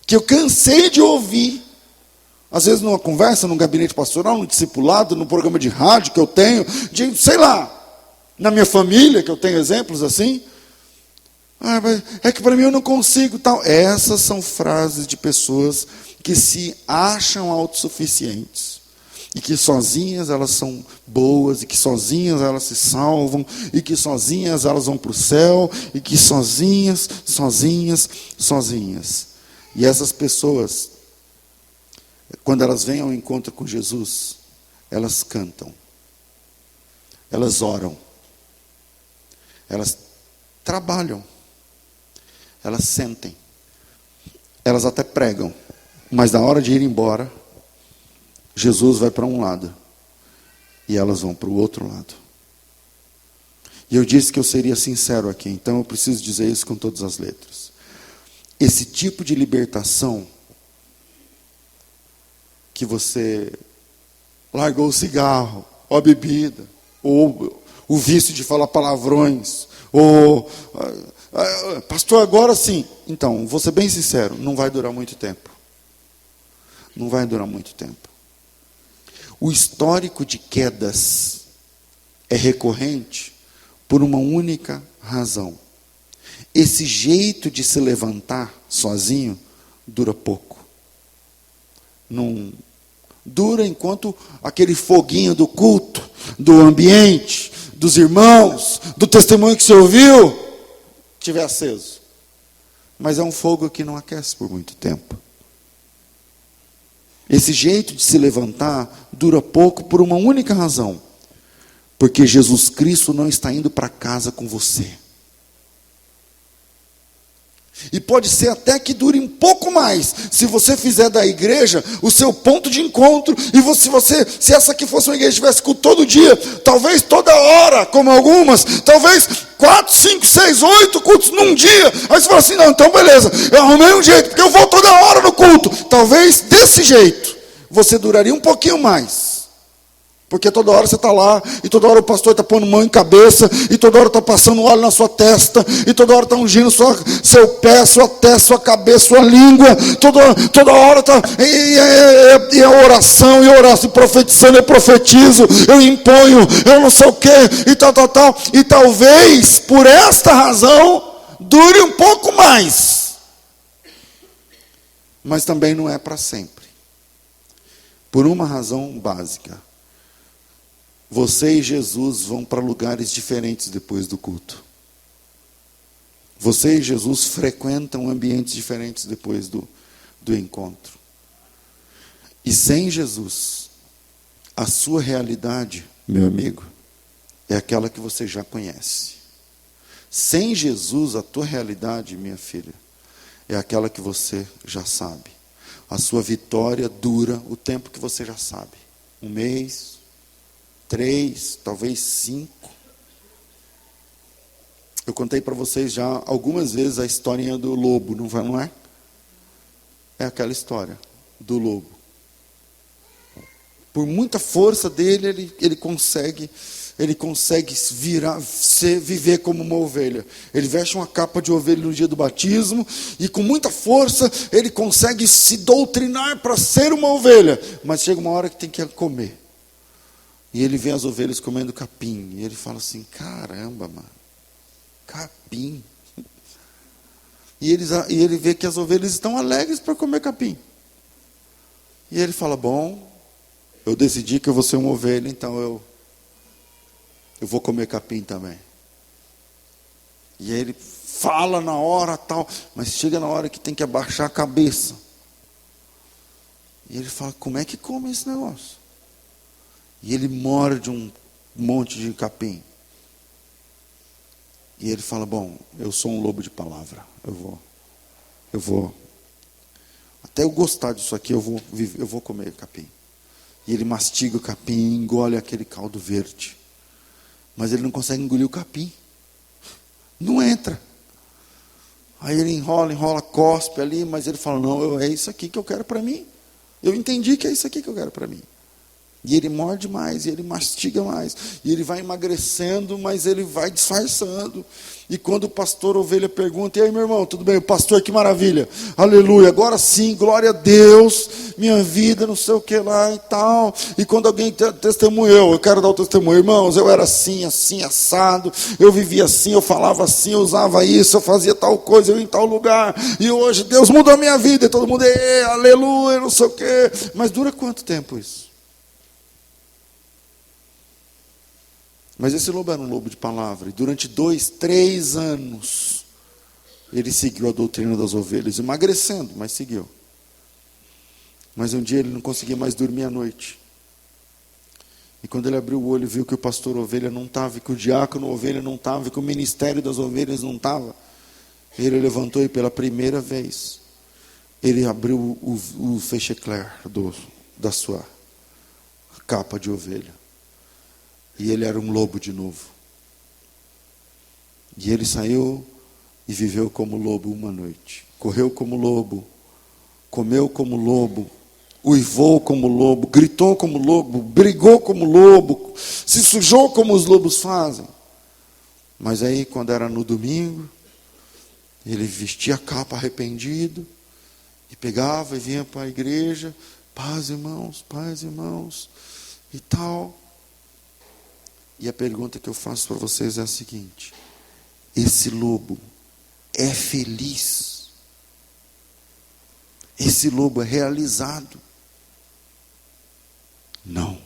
[SPEAKER 1] que eu cansei de ouvir, às vezes numa conversa, num gabinete pastoral, num discipulado, num programa de rádio que eu tenho, sei lá, na minha família, que eu tenho exemplos assim. Mas é que para mim eu não consigo, tal. Essas são frases de pessoas que se acham autossuficientes. E que sozinhas elas são boas, e que sozinhas elas se salvam, e que sozinhas elas vão para o céu, e que sozinhas. E essas pessoas, quando elas vêm ao encontro com Jesus, elas cantam, elas oram, elas trabalham, elas sentem, elas até pregam, mas na hora de ir embora, Jesus vai para um lado e elas vão para o outro lado. E eu disse que eu seria sincero aqui, então eu preciso dizer isso com todas as letras. Esse tipo de libertação que você largou o cigarro, ou a bebida, ou o vício de falar palavrões, ou pastor, agora sim. Então, vou ser bem sincero, não vai durar muito tempo. Não vai durar muito tempo. O histórico de quedas é recorrente por uma única razão. Esse jeito de se levantar sozinho dura pouco. Não dura enquanto aquele foguinho do culto, do ambiente, dos irmãos, do testemunho que você ouviu, estiver aceso. Mas é um fogo que não aquece por muito tempo. Esse jeito de se levantar dura pouco por uma única razão. Porque Jesus Cristo não está indo para casa com você. E pode ser até que dure um pouco mais, se você fizer da igreja o seu ponto de encontro, e se essa aqui fosse uma igreja que tivesse culto todo dia, talvez toda hora, como algumas, talvez 4, 5, 6, 8 cultos num dia. Aí você fala assim, não, então beleza, eu arrumei um jeito, porque eu vou toda hora no culto. Talvez desse jeito, você duraria um pouquinho mais. Porque toda hora você está lá, e toda hora o pastor está pondo mão em cabeça, e toda hora está passando óleo na sua testa, e toda hora está ungindo seu pé, sua testa, sua cabeça, sua língua, toda hora está, e a oração, e profetizando, eu profetizo, eu imponho, eu não sei o quê, e tal, e talvez, por esta razão, dure um pouco mais, mas também não é para sempre, por uma razão básica. Você e Jesus vão para lugares diferentes depois do culto. Você e Jesus frequentam ambientes diferentes depois do encontro. E sem Jesus, a sua realidade, meu amigo, é aquela que você já conhece. Sem Jesus, a tua realidade, minha filha, é aquela que você já sabe. A sua vitória dura o tempo que você já sabe. 1 mês, 3, talvez 5. Eu contei para vocês já algumas vezes a historinha do lobo, não é? É aquela história do lobo. Por muita força dele, ele consegue viver como uma ovelha. Ele veste uma capa de ovelha no dia do batismo, e com muita força ele consegue se doutrinar para ser uma ovelha. Mas chega uma hora que tem que comer. E ele vê as ovelhas comendo capim. E ele fala assim, caramba, mano, capim. E ele vê que as ovelhas estão alegres para comer capim. E ele fala, bom, eu decidi que eu vou ser uma ovelha, então eu vou comer capim também. E ele fala na hora tal, mas chega na hora que tem que abaixar a cabeça. E ele fala, como é que come esse negócio? E ele morde um monte de capim. E ele fala, bom, eu sou um lobo de palavra, eu vou, até eu gostar disso aqui, eu vou comer capim. E ele mastiga o capim e engole aquele caldo verde. Mas ele não consegue engolir o capim. Não entra. Aí ele enrola, cospe ali, mas ele fala, não, é isso aqui que eu quero para mim. Eu entendi que é isso aqui que eu quero para mim. E ele morde mais, e ele mastiga mais, e ele vai emagrecendo, mas ele vai disfarçando. E quando o pastor ovelha pergunta, e aí meu irmão, tudo bem? O pastor, que maravilha, aleluia, agora sim, glória a Deus, minha vida, não sei o que lá e tal. E quando alguém testemunhou, eu quero dar o testemunho, irmãos, eu era assim, assim, assado, eu vivia assim, eu falava assim, eu usava isso, eu fazia tal coisa, eu ia em tal lugar, e hoje Deus mudou a minha vida, e todo mundo, aleluia, não sei o que. Mas dura quanto tempo isso? Mas esse lobo era um lobo de palavra. E durante 2, 3 anos, ele seguiu a doutrina das ovelhas, emagrecendo, mas seguiu. Mas um dia ele não conseguia mais dormir à noite. E quando ele abriu o olho e viu que o pastor ovelha não estava, que o diácono ovelha não estava, que o ministério das ovelhas não estava, ele levantou e pela primeira vez, ele abriu o fechecler da sua capa de ovelha. E ele era um lobo de novo. E ele saiu e viveu como lobo uma noite. Correu como lobo, comeu como lobo, uivou como lobo, gritou como lobo, brigou como lobo, se sujou como os lobos fazem. Mas aí, quando era no domingo, ele vestia a capa arrependido, e pegava e vinha para a igreja, paz irmãos, e tal. E a pergunta que eu faço para vocês é a seguinte: esse lobo é feliz? Esse lobo é realizado? Não.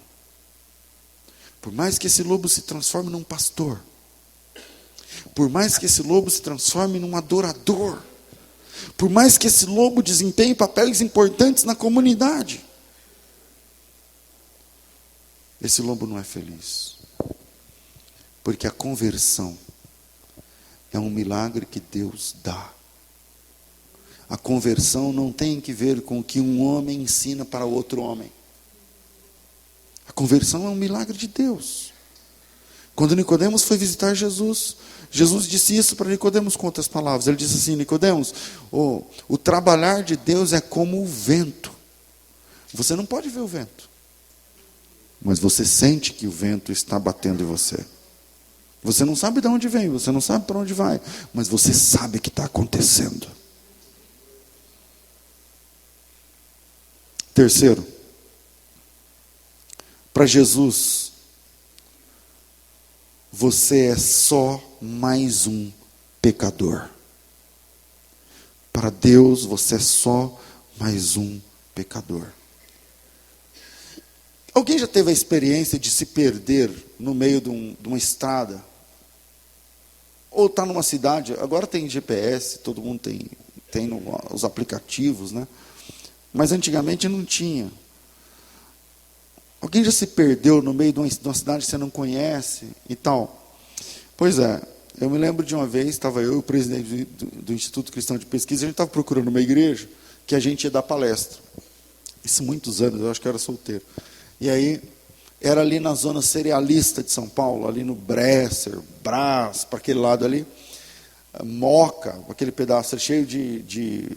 [SPEAKER 1] Por mais que esse lobo se transforme num pastor, por mais que esse lobo se transforme num adorador, por mais que esse lobo desempenhe papéis importantes na comunidade, esse lobo não é feliz. Porque a conversão é um milagre que Deus dá. A conversão não tem que ver com o que um homem ensina para outro homem. A conversão é um milagre de Deus. Quando Nicodemos foi visitar Jesus, Jesus disse isso para Nicodemos com outras palavras. Ele disse assim: Nicodemos, o trabalhar de Deus é como o vento. Você não pode ver o vento, mas você sente que o vento está batendo em você. Você não sabe de onde vem, você não sabe para onde vai, mas você sabe que está acontecendo. Terceiro, para Jesus, você é só mais um pecador. Para Deus, você é só mais um pecador. Alguém já teve a experiência de se perder no meio de uma estrada? Ou está numa cidade, agora tem GPS, todo mundo tem os aplicativos, né? Mas antigamente não tinha. Alguém já se perdeu no meio de uma cidade que você não conhece e tal? Pois é, eu me lembro de uma vez, estava eu e o presidente do Instituto Cristão de Pesquisa, a gente estava procurando uma igreja que a gente ia dar palestra. Isso muitos anos, eu acho que eu era solteiro. E aí, era ali na zona cerealista de São Paulo, ali no Bresser, Brás, para aquele lado ali, Moca, aquele pedaço cheio de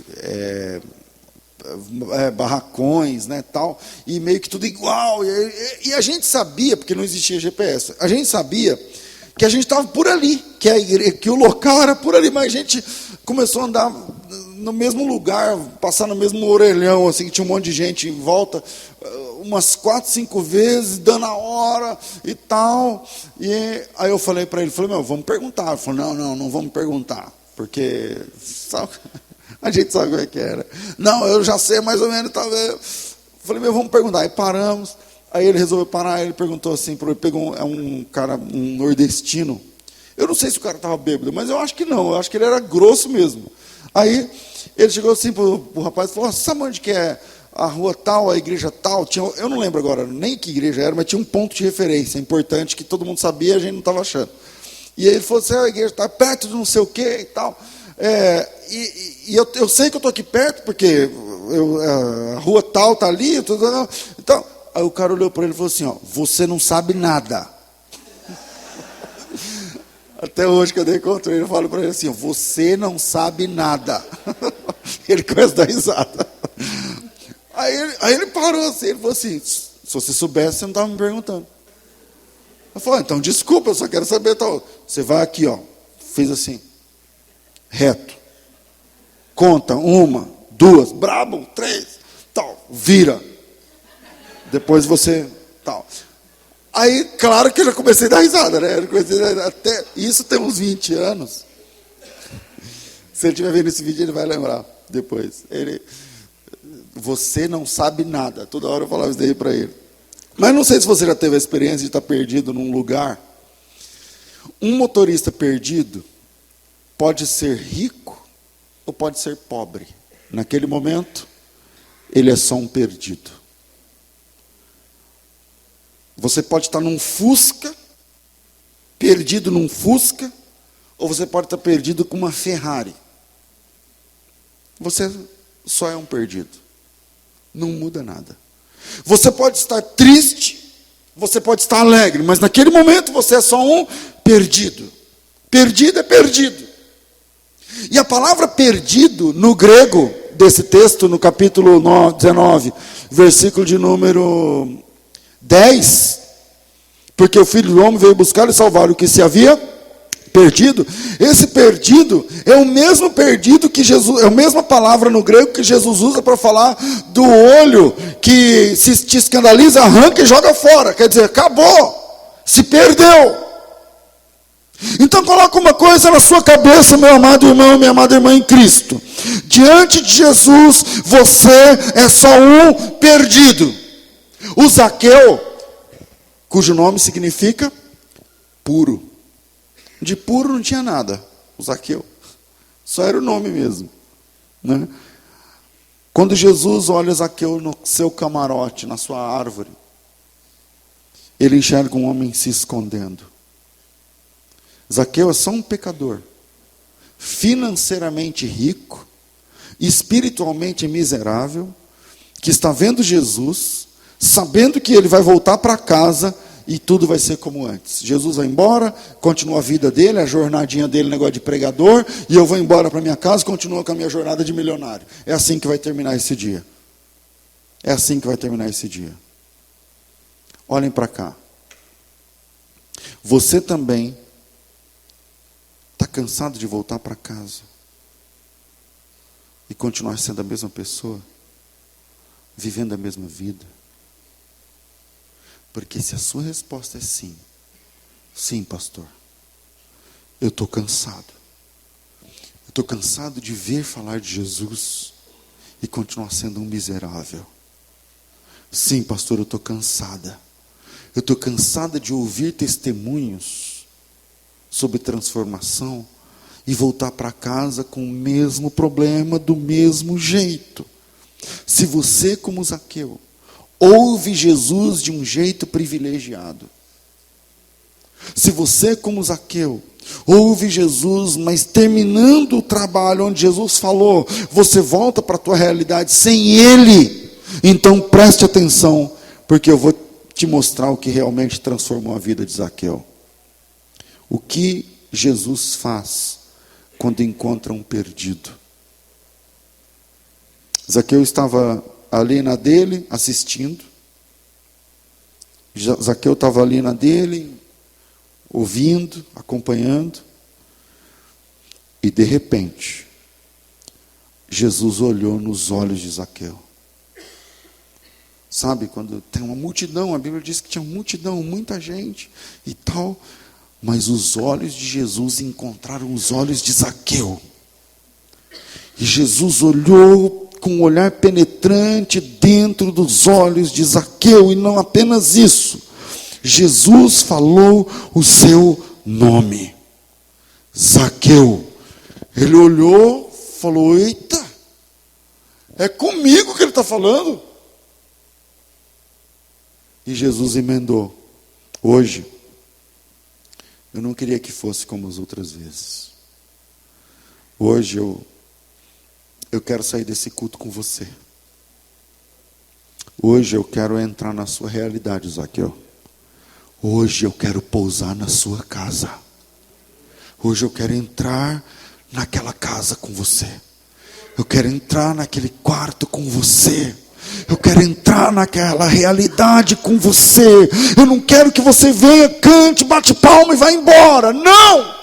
[SPEAKER 1] barracões, né, tal, e meio que tudo igual. E a gente sabia, porque não existia GPS, a gente sabia que a gente estava por ali, que o local era por ali, mas a gente começou a andar no mesmo lugar, passar no mesmo orelhão, assim, que tinha um monte de gente em volta, umas 4, 5 vezes, dando a hora e tal. E aí eu falei para ele, vamos perguntar. Ele falou, não vamos perguntar, porque a gente sabe como é que era. Não, eu já sei mais ou menos, talvez. Falei, vamos perguntar. Aí paramos, aí ele resolveu parar, ele perguntou assim, pegou um cara, um nordestino, Eu não sei se o cara estava bêbado, mas eu acho que não. Eu acho que ele era grosso mesmo. Aí ele chegou assim para o rapaz e falou: sabe onde que é a rua tal, a igreja tal? Eu não lembro agora nem que igreja era, mas tinha um ponto de referência importante que todo mundo sabia e a gente não estava achando. E aí ele falou assim: a igreja está perto de não sei o quê e tal. Eu sei que eu estou aqui perto, porque a rua tal está ali. Então, aí o cara olhou para ele e falou assim: ó, você não sabe nada. Até hoje que eu dei contra ele, eu falo para ele assim: você não sabe nada. Ele começa a dar risada. Aí ele parou assim, ele falou assim: se você soubesse, você não estava me perguntando. Eu falei: então desculpa, eu só quero saber. Tal. Você vai aqui, ó, fez assim, reto. Conta, 1, 2, brabo, 3, tal, vira. Depois você, tal. Aí, claro que eu já comecei a dar risada, né? Até isso tem uns 20 anos. Se ele estiver vendo esse vídeo, ele vai lembrar depois. Você não sabe nada. Toda hora eu falava isso daí para ele. Mas não sei se você já teve a experiência de estar perdido num lugar. Um motorista perdido pode ser rico ou pode ser pobre. Naquele momento, ele é só um perdido. Você pode estar num Fusca, perdido num Fusca, ou você pode estar perdido com uma Ferrari. Você só é um perdido. Não muda nada. Você pode estar triste, você pode estar alegre, mas naquele momento você é só um perdido. Perdido é perdido. E a palavra perdido, no grego, desse texto, no capítulo 19, versículo de número 10, porque o Filho do Homem veio buscar e salvar o que se havia perdido. Esse perdido é o mesmo perdido que Jesus, é a mesma palavra no grego que Jesus usa para falar do olho que se te escandaliza, arranca e joga fora. Quer dizer, acabou, se perdeu. Então coloca uma coisa na sua cabeça, meu amado irmão, minha amada irmã em Cristo. Diante de Jesus, você é só um perdido. O Zaqueu, cujo nome significa puro. De puro não tinha nada, o Zaqueu. Só era o nome mesmo, né? Quando Jesus olha Zaqueu no seu camarote, na sua árvore, ele enxerga um homem se escondendo. Zaqueu é só um pecador, financeiramente rico, espiritualmente miserável, que está vendo Jesus, sabendo que ele vai voltar para casa e tudo vai ser como antes. Jesus vai embora, continua a vida dele, a jornadinha dele, negócio de pregador, e eu vou embora para minha casa, continua com a minha jornada de milionário. É assim que vai terminar esse dia. É assim que vai terminar esse dia. Olhem para cá. Você também está cansado de voltar para casa e continuar sendo a mesma pessoa, vivendo a mesma vida? Porque se a sua resposta é sim, sim, pastor, eu estou cansado. Eu estou cansado de ver falar de Jesus e continuar sendo um miserável. Sim, pastor, eu estou cansada. Eu estou cansada de ouvir testemunhos sobre transformação e voltar para casa com o mesmo problema, do mesmo jeito. Se você, como Zaqueu, ouve Jesus de um jeito privilegiado, se você, como Zaqueu, ouve Jesus, mas terminando o trabalho onde Jesus falou, você volta para a tua realidade sem Ele, então preste atenção, porque eu vou te mostrar o que realmente transformou a vida de Zaqueu. O que Jesus faz quando encontra um perdido? Zaqueu estava ali na dele, assistindo. Zaqueu estava ali na dele, ouvindo, acompanhando. E de repente, Jesus olhou nos olhos de Zaqueu. Sabe, quando tem uma multidão, a Bíblia diz que tinha multidão, muita gente e tal, mas os olhos de Jesus encontraram os olhos de Zaqueu. E Jesus olhou com um olhar penetrante dentro dos olhos de Zaqueu, e não apenas isso, Jesus falou o seu nome. Zaqueu. Ele olhou, falou: eita, é comigo que ele está falando. E Jesus emendou: hoje, eu não queria que fosse como as outras vezes. Hoje eu quero sair desse culto com você. Hoje eu quero entrar na sua realidade, Zaqueu. Hoje eu quero pousar na sua casa. Hoje eu quero entrar naquela casa com você. Eu quero entrar naquele quarto com você. Eu quero entrar naquela realidade com você. Eu não quero que você venha, cante, bate palma e vá embora. Não!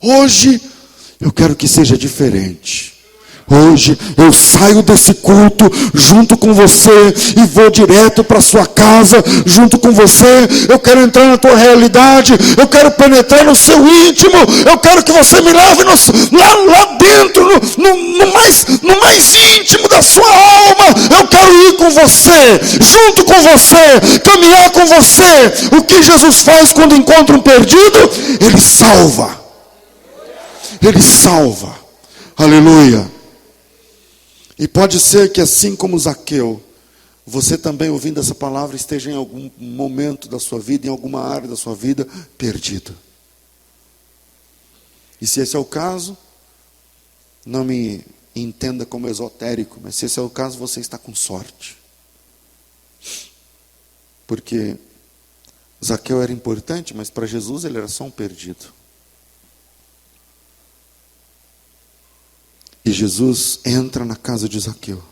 [SPEAKER 1] Hoje eu quero que seja diferente. Hoje eu saio desse culto junto com você e vou direto para sua casa junto com você. Eu quero entrar na tua realidade, eu quero penetrar no seu íntimo, eu quero que você me leve lá dentro, no mais íntimo da sua alma. Eu quero ir com você, junto com você, caminhar com você. O que Jesus faz quando encontra um perdido? Ele salva. Ele salva. Aleluia. E pode ser que assim como Zaqueu, você também ouvindo essa palavra esteja em algum momento da sua vida, em alguma área da sua vida, perdido. E se esse é o caso, não me entenda como esotérico, mas se esse é o caso, você está com sorte. Porque Zaqueu era importante, mas para Jesus ele era só um perdido. E Jesus entra na casa de Zaqueu.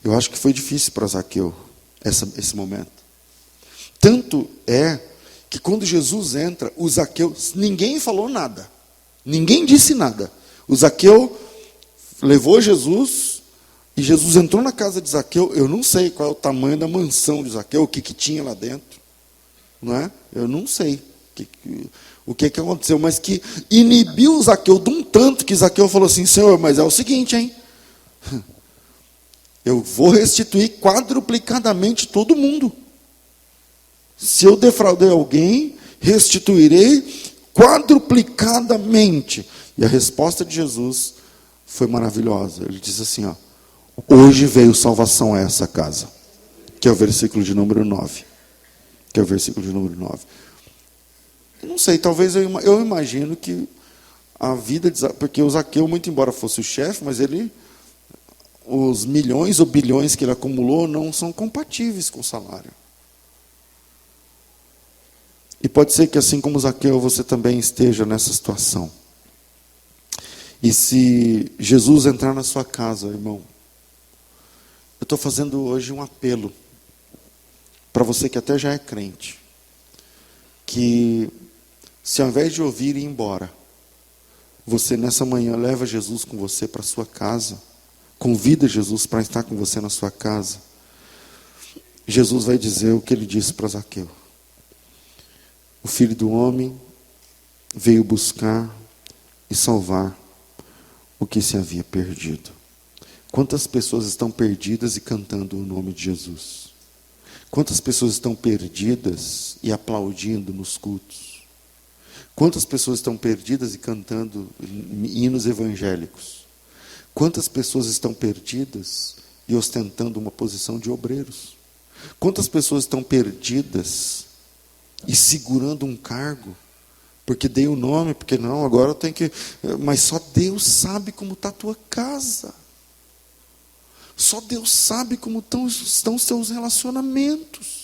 [SPEAKER 1] Eu acho que foi difícil para Zaqueu esse momento. Tanto é que quando Jesus entra, o Zaqueu, ninguém falou nada. Ninguém disse nada. O Zaqueu levou Jesus e Jesus entrou na casa de Zaqueu. Eu não sei qual é o tamanho da mansão de Zaqueu, o que tinha lá dentro. Não é? Eu não sei o que aconteceu, mas que inibiu Zaqueu de um tanto que Zaqueu falou assim: Senhor, mas é o seguinte, hein? Eu vou restituir quadruplicadamente todo mundo. Se eu defraudei alguém, restituirei quadruplicadamente. E a resposta de Jesus foi maravilhosa. Ele diz assim, ó: hoje veio salvação a essa casa. Que é o versículo de número 9. Que é o versículo de número 9. Eu não sei, talvez eu imagino que a vida de Zaqueu, porque o Zaqueu, muito embora fosse o chefe, mas os milhões ou bilhões que ele acumulou não são compatíveis com o salário. E pode ser que assim como Zaqueu, você também esteja nessa situação. E se Jesus entrar na sua casa, irmão, eu estou fazendo hoje um apelo para você que até já é crente, que se ao invés de ouvir e ir embora, você nessa manhã leva Jesus com você para a sua casa, convida Jesus para estar com você na sua casa, Jesus vai dizer o que ele disse para Zaqueu: o Filho do Homem veio buscar e salvar o que se havia perdido. Quantas pessoas estão perdidas e cantando o nome de Jesus? Quantas pessoas estão perdidas e aplaudindo nos cultos? Quantas pessoas estão perdidas e cantando hinos evangélicos? Quantas pessoas estão perdidas e ostentando uma posição de obreiros? Quantas pessoas estão perdidas e segurando um cargo? Porque dei o nome, porque não, agora eu tenho que... Mas só Deus sabe como está a tua casa. Só Deus sabe como estão os teus relacionamentos.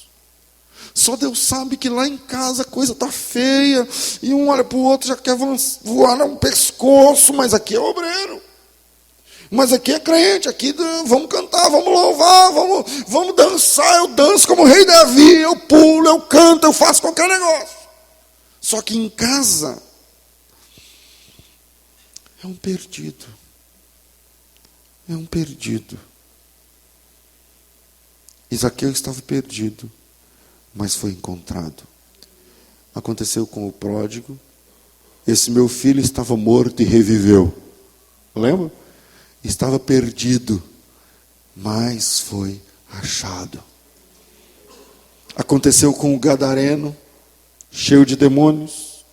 [SPEAKER 1] Só Deus sabe que lá em casa a coisa está feia, e um olha para o outro, já quer voar no pescoço, mas aqui é obreiro. Mas aqui é crente, aqui vamos cantar, vamos louvar, vamos dançar, eu danço como o rei Davi, eu pulo, eu canto, eu faço qualquer negócio. Só que em casa é um perdido. É um perdido. Zaqueu estava perdido, mas foi encontrado. Aconteceu com o pródigo. Esse meu filho estava morto e reviveu. Lembra? Estava perdido, mas foi achado. Aconteceu com o gadareno, cheio de demônios.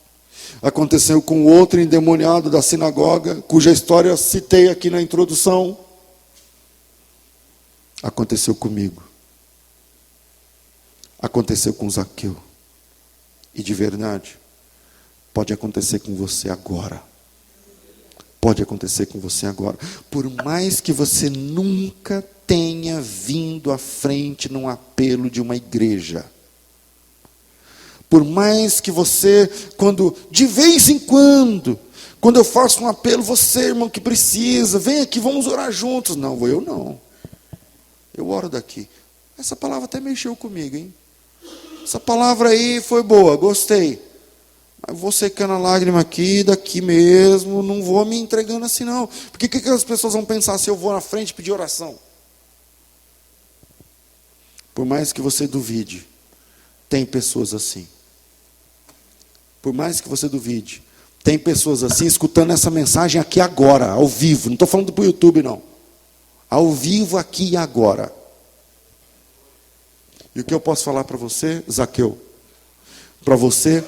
[SPEAKER 1] Aconteceu com outro endemoniado da sinagoga, cuja história eu citei aqui na introdução. Aconteceu comigo. Aconteceu com Zaqueu. E de verdade, pode acontecer com você agora. Pode acontecer com você agora. Por mais que você nunca tenha vindo à frente num apelo de uma igreja. Por mais que você, de vez em quando eu faço um apelo, você, irmão, que precisa, vem aqui, vamos orar juntos. Não, eu não. Eu oro daqui. Essa palavra até mexeu comigo, hein? Essa palavra aí foi boa, gostei. Mas vou secando a lágrima aqui, daqui mesmo, não vou me entregando assim não. Porque o que as pessoas vão pensar se eu vou na frente pedir oração? Por mais que você duvide, tem pessoas assim. Por mais que você duvide, tem pessoas assim escutando essa mensagem aqui agora, ao vivo. Não estou falando para o YouTube, não. Ao vivo, aqui e agora. E o que eu posso falar para você, Zaqueu? Para você,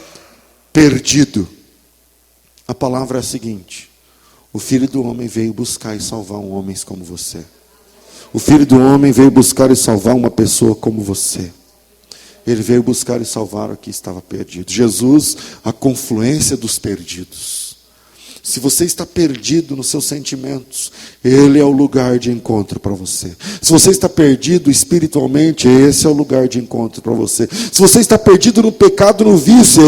[SPEAKER 1] perdido. A palavra é a seguinte: o Filho do Homem veio buscar e salvar homens como você. O Filho do Homem veio buscar e salvar uma pessoa como você. Ele veio buscar e salvar o que estava perdido. Jesus, a confluência dos perdidos. Se você está perdido nos seus sentimentos, Ele é o lugar de encontro para você. Se você está perdido espiritualmente, esse é o lugar de encontro para você. Se você está perdido no pecado, no vício,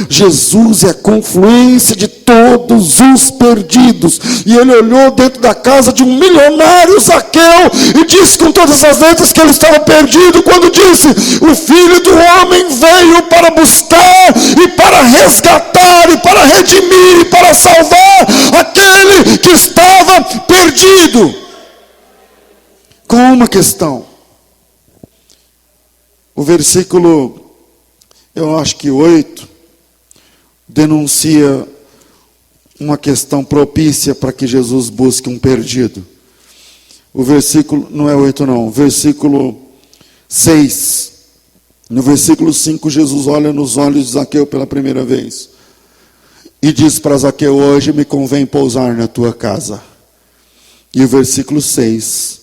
[SPEAKER 1] Jesus é a confluência de todos os perdidos. E Ele olhou dentro da casa de um milionário, Zaqueu, e disse com todas as letras que ele estava perdido, quando disse: o Filho do Homem veio para buscar, e para resgatar, e para redimir, e para salvar aquele que estava perdido. Com uma questão. O versículo, eu acho que 8, denuncia uma questão propícia para que Jesus busque um perdido. O versículo, não é 8 não, versículo 6. No versículo 5, Jesus olha nos olhos de Zaqueu pela primeira vez. E diz para Zaqueu: hoje me convém pousar na tua casa. E o versículo 6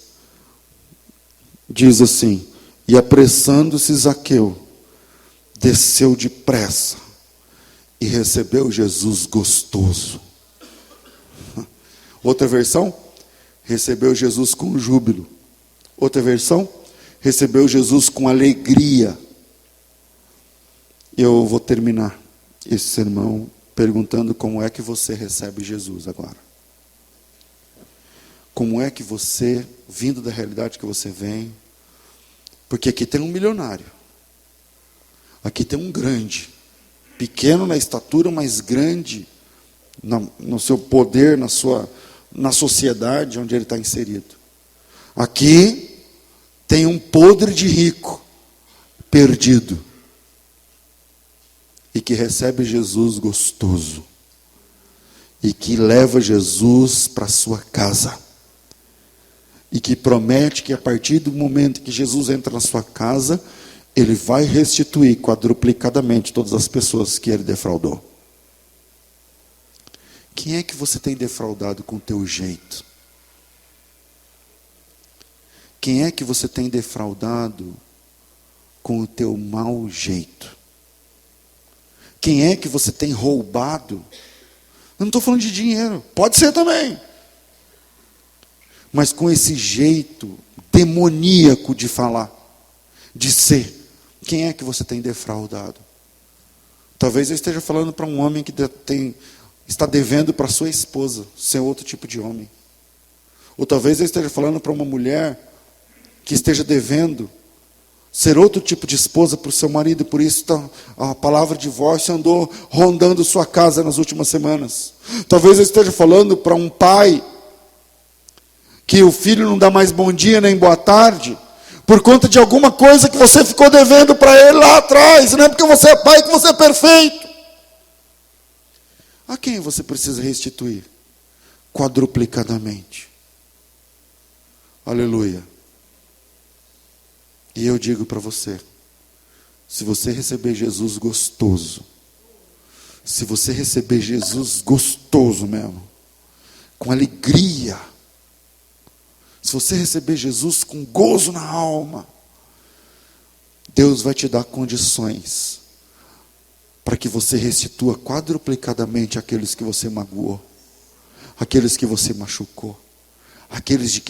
[SPEAKER 1] diz assim: e apressando-se Zaqueu, desceu depressa e recebeu Jesus gostoso. Outra versão: recebeu Jesus com júbilo. Outra versão: recebeu Jesus com alegria. Eu vou terminar esse sermão perguntando como é que você recebe Jesus agora. Como é que você, vindo da realidade que você vem, porque aqui tem um milionário, aqui tem um grande, pequeno na estatura, mas grande no seu poder, na sociedade onde ele está inserido. Aqui tem um podre de rico, perdido, e que recebe Jesus gostoso, e que leva Jesus para sua casa, e que promete que a partir do momento que Jesus entra na sua casa, Ele vai restituir quadruplicadamente todas as pessoas que Ele defraudou. Quem é que você tem defraudado com o teu jeito? Quem é que você tem defraudado com o teu mau jeito? Quem é que você tem roubado? Eu não estou falando de dinheiro, pode ser também. Mas com esse jeito demoníaco de falar, de ser, quem é que você tem defraudado? Talvez eu esteja falando para um homem que está devendo para sua esposa ser outro tipo de homem. Ou talvez eu esteja falando para uma mulher que esteja devendo ser outro tipo de esposa para o seu marido, por isso a palavra divórcio andou rondando sua casa nas últimas semanas. Talvez eu esteja falando para um pai que o filho não dá mais bom dia nem boa tarde, por conta de alguma coisa que você ficou devendo para ele lá atrás. Não é porque você é pai que você é perfeito. A quem você precisa restituir? Quadruplicadamente. Aleluia. E eu digo para você, se você receber Jesus gostoso, Se você receber Jesus gostoso mesmo, com alegria, se você receber Jesus com gozo na alma, Deus vai te dar condições para que você restitua quadruplicadamente aqueles que você magoou, aqueles que você machucou, aqueles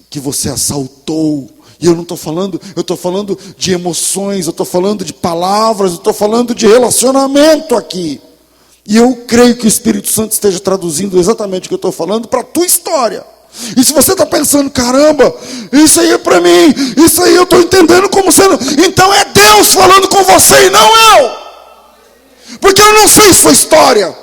[SPEAKER 1] que você assaltou. E eu não estou falando, eu estou falando de emoções, eu estou falando de palavras, eu estou falando de relacionamento aqui. E eu creio que o Espírito Santo esteja traduzindo exatamente o que eu estou falando para a tua história. E se você está pensando, caramba, isso aí é para mim, isso aí eu estou entendendo como sendo, então é Deus falando com você e não eu. Porque eu não sei sua história,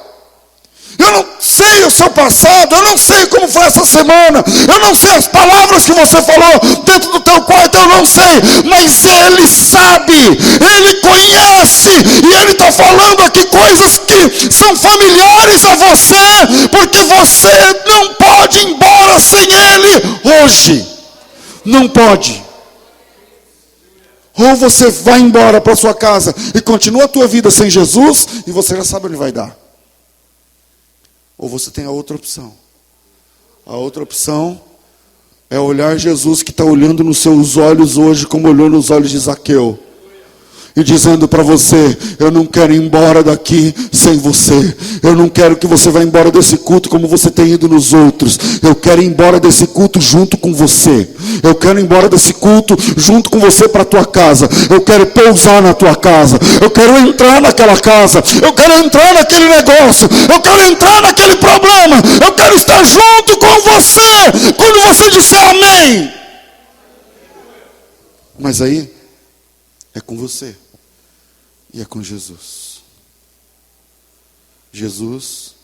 [SPEAKER 1] eu não sei o seu passado, eu não sei como foi essa semana, eu não sei as palavras que você falou dentro do teu quarto, eu não sei, mas Ele sabe, Ele conhece, e Ele está falando aqui coisas que são familiares a você, porque você não pode ir embora sem Ele hoje, não pode. Ou você vai embora para sua casa e continua a tua vida sem Jesus, e você já sabe onde vai dar. Ou você tem a outra opção. A outra opção é olhar Jesus que está olhando nos seus olhos hoje, como olhou nos olhos de Zaqueu. E dizendo para você, eu não quero ir embora daqui sem você. Eu não quero que você vá embora desse culto como você tem ido nos outros. Eu quero ir embora desse culto junto com você. Eu quero ir embora desse culto junto com você para a tua casa. Eu quero pousar na tua casa. Eu quero entrar naquela casa. Eu quero entrar naquele negócio. Eu quero entrar naquele problema. Eu quero estar junto com você quando você disser amém. Mas aí é com você. E é com Jesus. Jesus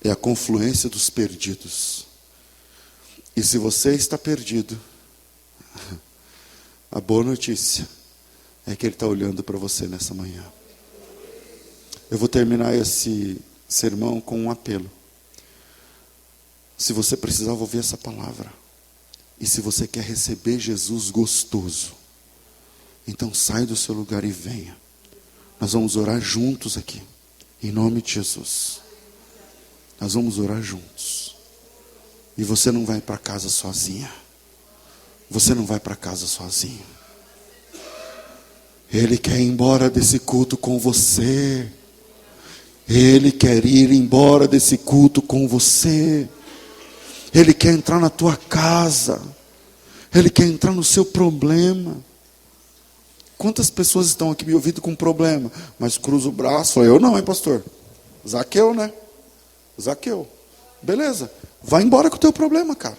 [SPEAKER 1] é a confluência dos perdidos. E se você está perdido, a boa notícia é que Ele está olhando para você nessa manhã. Eu vou terminar esse sermão com um apelo. Se você precisava ouvir essa palavra, e se você quer receber Jesus gostoso, então sai do seu lugar e venha. Nós vamos orar juntos aqui, em nome de Jesus. Nós vamos orar juntos. E você não vai para casa sozinha. Você não vai para casa sozinho. Ele quer ir embora desse culto com você. Ele quer ir embora desse culto com você. Ele quer entrar na tua casa. Ele quer entrar no seu problema. Quantas pessoas estão aqui me ouvindo com problema, mas cruza o braço, eu não, hein, pastor? Zaqueu, né? Zaqueu. Beleza, vai embora com o teu problema, cara.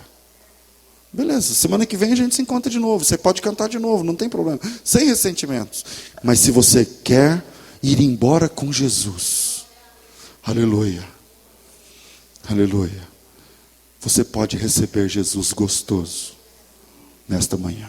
[SPEAKER 1] Beleza, semana que vem a gente se encontra de novo, você pode cantar de novo, não tem problema, sem ressentimentos. Mas se você quer ir embora com Jesus, aleluia, aleluia, você pode receber Jesus gostoso nesta manhã.